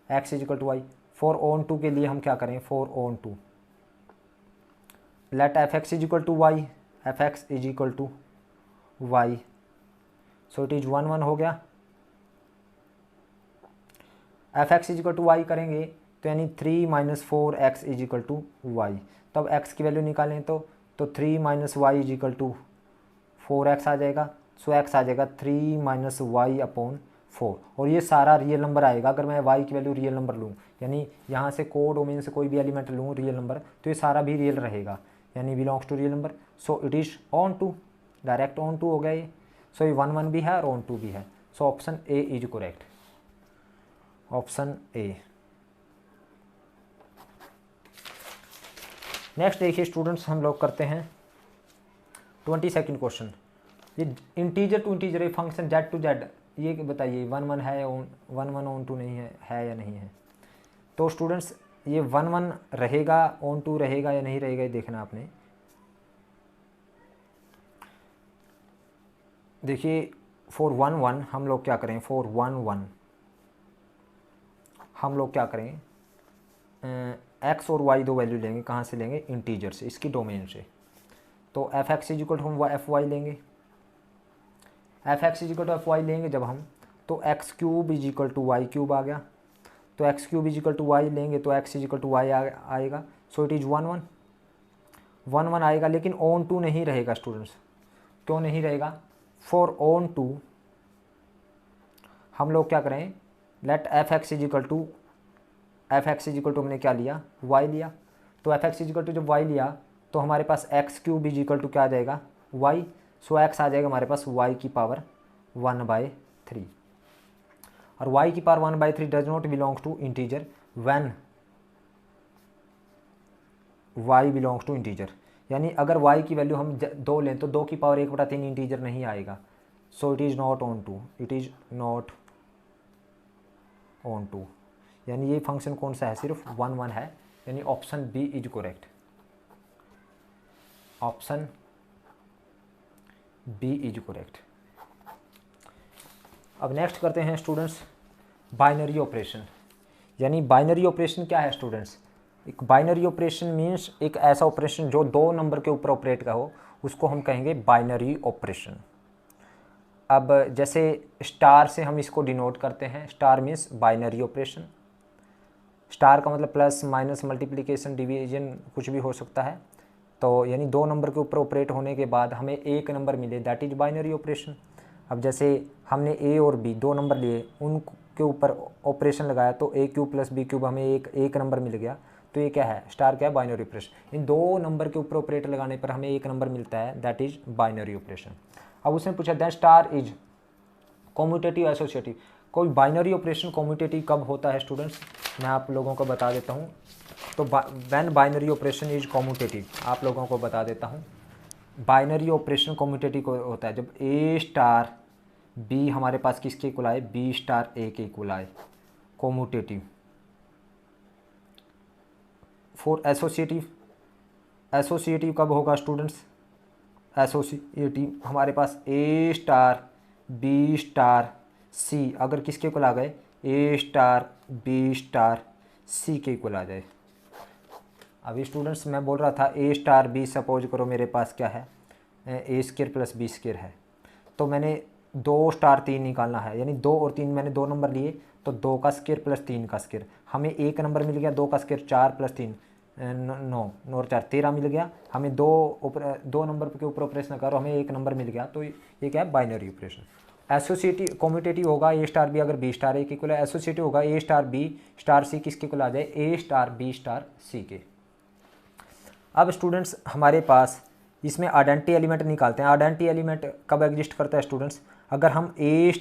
x is equal to y। 4 on 2 के लिए हम क्या करें, 4 on 2 let f x is equal to y, f x is equal to y, so it is 1 1 हो गया। F x is equal to y करेंगे तो यानी 3 - 4x is equal to y, तब x की वैल्यू निकालें तो 3 - y is equal to 4x आ जाएगा। सो x आ जाएगा 3 - y अपॉन 4, और ये सारा रियल नंबर आएगा। अगर मैं y की वैल्यू रियल नंबर लूँ, यानी यहाँ से कोडोमेन से कोई भी एलिमेंट लूँ रियल नंबर, तो ये सारा भी रियल रहेगा, यानी belongs to real number. So it is onto, direct onto हो गया ये। सो ये 1 1 भी है और ऑन टू भी है, so option A is correct, option A. Next देखिए स्टूडेंट्स, हम लोग करते हैं 22nd क्वेश्चन। ये इंटीजर टू इंटीजर, ये फंक्शन जेड टू जेड, ये बताइए 1 1 है, 1 1 ऑन टू नहीं है या नहीं है। तो स्टूडेंट्स ये 1 1 रहेगा, ऑन टू रहेगा या नहीं रहेगा, ये देखना आपने। देखिए 4 1 1 हम लोग क्या करें, 4 1 1 हम लोग क्या करें, x और y दो वैल्यू लेंगे, कहाँ से लेंगे, इंटीजर से, इसकी डोमेन से। तो f x is equal to हम एफ वाई लेंगे, f x is equal to f y लेंगे जब हम, तो x cube is equal to y cube आ गया। तो x cube is equal to y लेंगे तो x is equal to y आएगा। सो इट इज़ 1 1 1 1 आएगा, लेकिन ऑन टू नहीं रहेगा स्टूडेंट्स। क्यों नहीं रहेगा, फॉर ऑन टू हम लोग क्या करें, let f x is equal to, f x is equal to हमने क्या लिया, वाई लिया। तो f x is equal to जब वाई लिया तो हमारे पास x cube is equal to क्या आ जाएगा, वाई। सो एक्स आ जाएगा हमारे पास y की पावर 1/3, और y की power 1/3 does not belongs to integer when y belongs to integer, यानी अगर y की वैल्यू हम 2 लें तो 2 की पावर 1/3 इंटीजर नहीं आएगा। So it is not onto, it is not onto, यानी ये फंक्शन कौन सा है, सिर्फ 1 1 है, यानी option B is correct, option B is correct. अब नेक्स्ट करते हैं स्टूडेंट्स बाइनरी ऑपरेशन। यानी बाइनरी ऑपरेशन क्या है स्टूडेंट्स, एक बाइनरी ऑपरेशन मीन्स एक ऐसा ऑपरेशन जो 2 नंबर के ऊपर ऑपरेट का हो, उसको हम कहेंगे बाइनरी ऑपरेशन। अब जैसे स्टार से हम इसको डिनोट करते हैं, star means binary operation. Star का मतलब प्लस माइनस मल्टीप्लिकेशन डिवीजन कुछ भी हो सकता है। तो यानी 2 नंबर के ऊपर ऑपरेट होने के बाद हमें एक नंबर मिले, दैट इज बाइनरी ऑपरेशन। अब जैसे हमने ए और बी 2 नंबर लिए, उनके ऊपर ऑपरेशन लगाया तो ए क्यूब प्लस बी क्यूब हमें एक नंबर मिल गया, तो ये क्या है, स्टार क्या है, बाइनरी ऑपरेशन। इन 2 नंबर के ऊपर ऑपरेटर लगाने पर हमें एक नंबर मिलता है, दैट इज बाइनरी ऑपरेशन। अब उसने पूछा that star is commutative associative. कोई बाइनरी ऑपरेशन कॉम्यूटेटिव कब होता है स्टूडेंट्स, मैं आप लोगों को बता देता हूँ। तो when binary operation is commutative, आप लोगों को बता देता हूँ। बाइनरी ऑपरेशन कॉम्यूटेटिव होता है जब ए स्टार बी हमारे पास किसके इक्वल आए, बी स्टार ए के इक्वल आए, कॉम्यूटेटिव। फॉर एसोसिएटिव कब होगा स्टूडेंट्स? एसोसिएटिव हमारे पास ए स्टार बी स्टार सी अगर किसके इक्वल आ गए, ए स्टार बी स्टार सी के इक्वल आ जाए। अभी स्टूडेंट्स मैं बोल रहा था ए स्टार बी, सपोज करो मेरे पास क्या है, ए स्क्र प्लस बी स्क्र है, तो मैंने 2 स्टार 3 निकालना है, यानी 2 और 3 मैंने 2 नंबर लिए, तो 2 का स्क्र प्लस 3 का स्क्र, हमें एक नंबर मिल गया, 2 का स्क्र 4 प्लस 3 9 और 4 13 मिल गया, हमें 2 नंबर के ऊपर ऑपरेशन करो, हमें एक नंबर मिल गया, तो ये क्या है, बाइनरी ऑपरेशन। एसोसिएटिव कम्यूटेटिव होगा ए स्टार बी अगर बी स्टार ए के इक्वल है, एसोसिएटिव होगा ए स्टार बी स्टार सी किसके इक्वल आ जाए, ए स्टार बी स्टार सी के। अब स्टूडेंट्स हमारे पास इसमें आइडेंटिटी एलिमेंट निकालते हैं। आइडेंटिटी एलिमेंट कब एग्जिस्ट करता है स्टूडेंट्स, अगर हम ए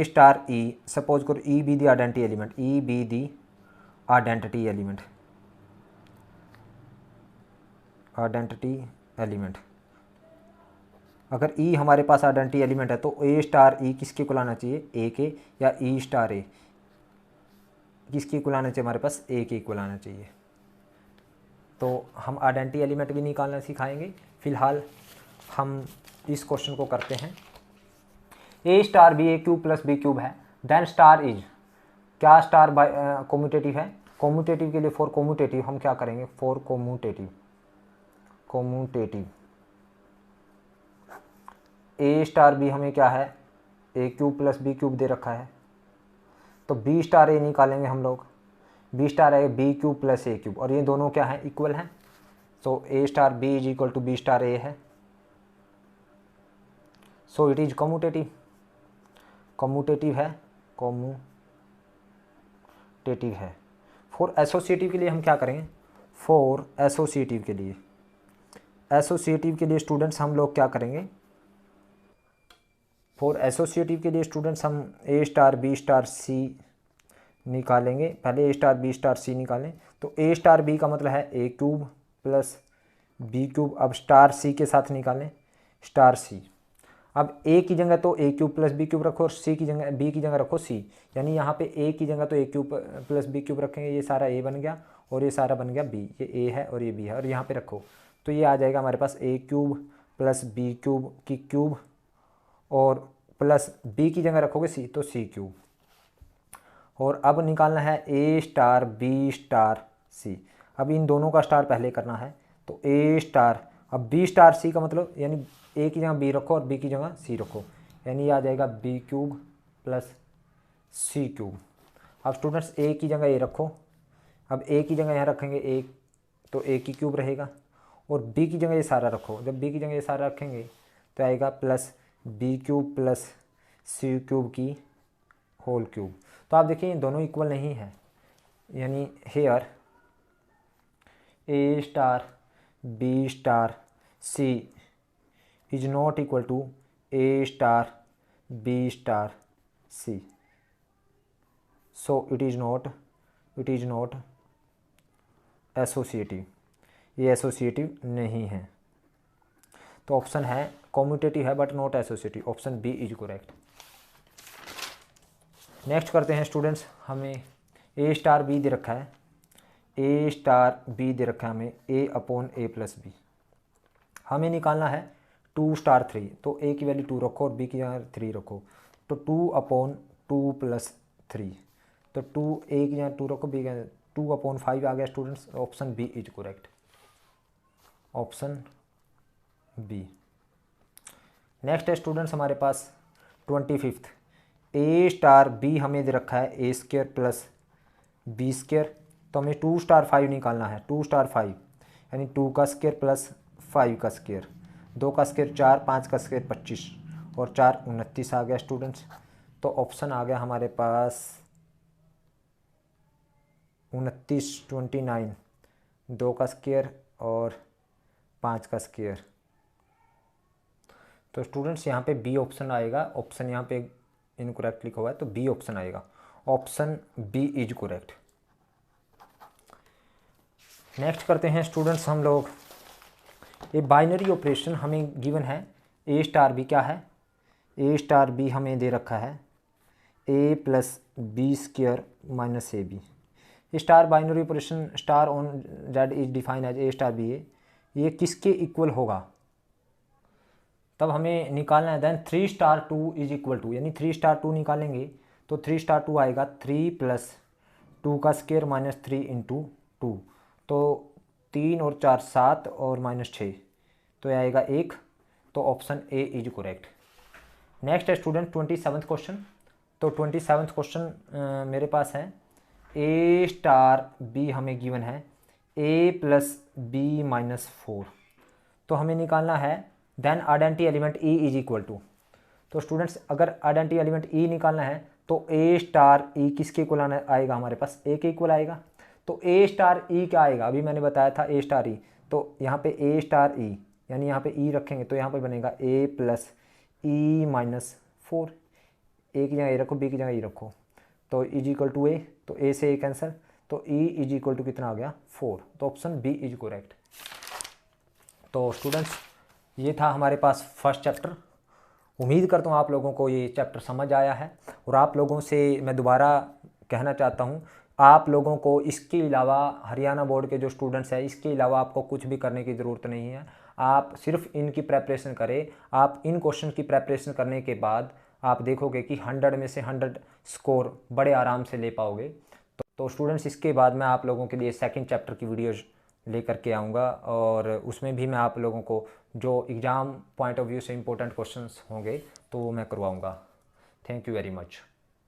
स्टार ई, सपोज करो E be the identity element, E be the identity element, अगर ई हमारे पास आइडेंटिटी एलिमेंट है तो ए स्टार ई किसके इक्वल आना चाहिए, ए के, या ई स्टार ए किसके इक्वल आना चाहिए, हमारे पास ए के इक्वल आना चाहिए। तो हम आइडेंटिटी एलिमेंट भी निकालना सिखाएंगे। फिलहाल हम इस क्वेश्चन को करते हैं। A star b a cube plus b cube है, देन स्टार इज, क्या स्टार कम्यूटेटिव है, कम्यूटेटिव के लिए फॉर कम्यूटेटिव हम क्या करेंगे, for commutative a star b हमें क्या है, a cube plus b cube दे रखा है, तो बी स्टार ए निकालेंगे हम लोग, b star a b cube plus a cube, और ये दोनों क्या है, इक्वल हैं, so a star B is equal to b star a है, सो इट इज कम्यूटेटिव है। फॉर एसोसिएटिव के लिए हम क्या करेंगे, फॉर एसोसिएटिव के लिए स्टूडेंट्स हम लोग क्या करेंगे, फॉर एसोसिएटिव के लिए स्टूडेंट्स हम ए स्टार बी स्टार सी निकालेंगे। पहले ए स्टार बी स्टार सी निकालें, तो ए स्टार बी का मतलब है a cube plus b cube, अब स्टार सी के साथ निकालें स्टार सी, अब ए की जगह तो ए क्यूब प्लस बी क्यूब रखो और सी की जगह बी की जगह रखो सी, यानी यहाँ पे ए की जगह तो ए क्यूब प्लस बी क्यूब रखेंगे, ये सारा ए बन गया और ये सारा बन गया बी, ये ए है और ये बी है, और यहाँ पे रखो तो ये आ जाएगा हमारे पास ए क्यूब प्लस बी क्यूब की क्यूब, और प्लस बी की जगह रखोगे सी तो सी क्यूब, और अब निकालना है ए स्टार बी स्टार सी। अब इन दोनों का स्टार पहले करना है, तो ए स्टार, अब बी स्टार सी का मतलब यानी ए की जगह बी रखो और बी की जगह सी रखो, यानी ये आ जाएगा B cube plus c cube. अब स्टूडेंट्स ए की जगह ए रखो, अब ए की जगह यहाँ रखेंगे ए, तो ए की क्यूब रहेगा, और बी की जगह ये सारा रखो, जब बी की जगह ये सारा रखेंगे तो आएगा plus b cube plus c cube की होल क्यूब। तो आप देखिए ये दोनों इक्वल नहीं है, यानी here a star b star c is not equal to a star b star c, so it is not associative, ये एसोसिएटिव नहीं है। तो ऑप्शन है कम्यूटेटिव है but not associative, option B is correct. Next करते हैं students, हमें ए star B दे रखा है, ए स्टार बी दे रखा है हमें ए अपॉन ए प्लस बी, हमें निकालना है 2 स्टार 3, तो ए की वैल्यू 2 रखो और बी की जगह 3 रखो, तो 2 अपॉन 2 प्लस 3, तो 2 ए की जगह 2 रखो, बी की जगह 2 अपॉन 5 आ गया students, option B is correct, option b. Next है स्टूडेंट्स हमारे पास 25th, ए स्टार बी हमें दे रखा है ए स्क्र प्लस बी स्क्र, तो हमें 2 स्टार 5 निकालना है, 2 स्टार 5 यानी 2 का स्क्र प्लस 5 का स्क्र, 2 का स्क्र 4, 5 का स्क्र 25 और 4 29 आ गया स्टूडेंट्स। तो ऑप्शन आ गया हमारे पास 29, 2 का स्क्र और 5 का स्क्र। तो स्टूडेंट्स यहाँ पे बी ऑप्शन आएगा, ऑप्शन यहाँ पे इनकरेक्ट लिखा हुआ है तो बी ऑप्शन आएगा, option B is correct. Next करते हैं स्टूडेंट्स हम लोग, ये बाइनरी ऑपरेशन हमें गिवन है, ए स्टार बी क्या है, ए स्टार बी हमें दे रखा है a plus b square minus a b. Star binary operation star on Z is define as a star b a, ये किसके इक्वल होगा, तब हमें निकालना है। Then 3 star 2 is equal to, यानी 3 स्टार 2 निकालेंगे तो 3 स्टार 2 आएगा 3 प्लस 2 का स्क्वायर माइनस 3 इंटू 2, तो 3 और 4 7 और माइनस 6, तो ये आएगा 1, तो option A is correct. Next है स्टूडेंट 27th क्वेश्चन। तो 27th क्वेश्चन मेरे पास है ए स्टार बी हमें गिवन है ए प्लस बी माइनस 4, तो हमें निकालना है। Then identity element e is equal to, तो स्टूडेंट्स अगर आइडेंटिटी एलिमेंट ई निकालना है तो ए स्टार ई किसके इक्वल आएगा, हमारे पास ए के इक्वल आएगा। तो ए स्टार ई क्या आएगा, अभी मैंने बताया था ए स्टार ई, तो यहाँ पे ए स्टार ई यानी यहाँ पे ई रखेंगे तो यहाँ पे बनेगा ए प्लस ई माइनस 4, ए की जगह ए रखो, बी की जगह ई रखो, तो इज इक्वल टू ए, तो ए से ए कैंसिल, तो ई इज इक्वल टू कितना आ गया 4, तो ऑप्शन बी इज करेक्ट। तो स्टूडेंट्स ये था हमारे पास फर्स्ट चैप्टर। उम्मीद करता हूँ आप लोगों को ये चैप्टर समझ आया है, और आप लोगों से मैं दोबारा कहना चाहता हूँ, आप लोगों को इसके अलावा हरियाणा बोर्ड के जो स्टूडेंट्स हैं इसके अलावा आपको कुछ भी करने की ज़रूरत नहीं है। आप सिर्फ इनकी प्रेपरेशन करें। आप इन क्वेश्चन की प्रेपरेशन करने के बाद आप देखोगे कि 100 में से 100 स्कोर बड़े आराम से ले पाओगे। तो स्टूडेंट्स इसके बाद मैं आप लोगों के लिए सेकंड चैप्टर की वीडियोज़ लेकर के आऊँगा, और उसमें भी मैं आप लोगों को जो एग्ज़ाम पॉइंट ऑफ व्यू से इम्पोर्टेंट क्वेश्चंस होंगे तो वो मैं करवाऊँगा। Thank you very much.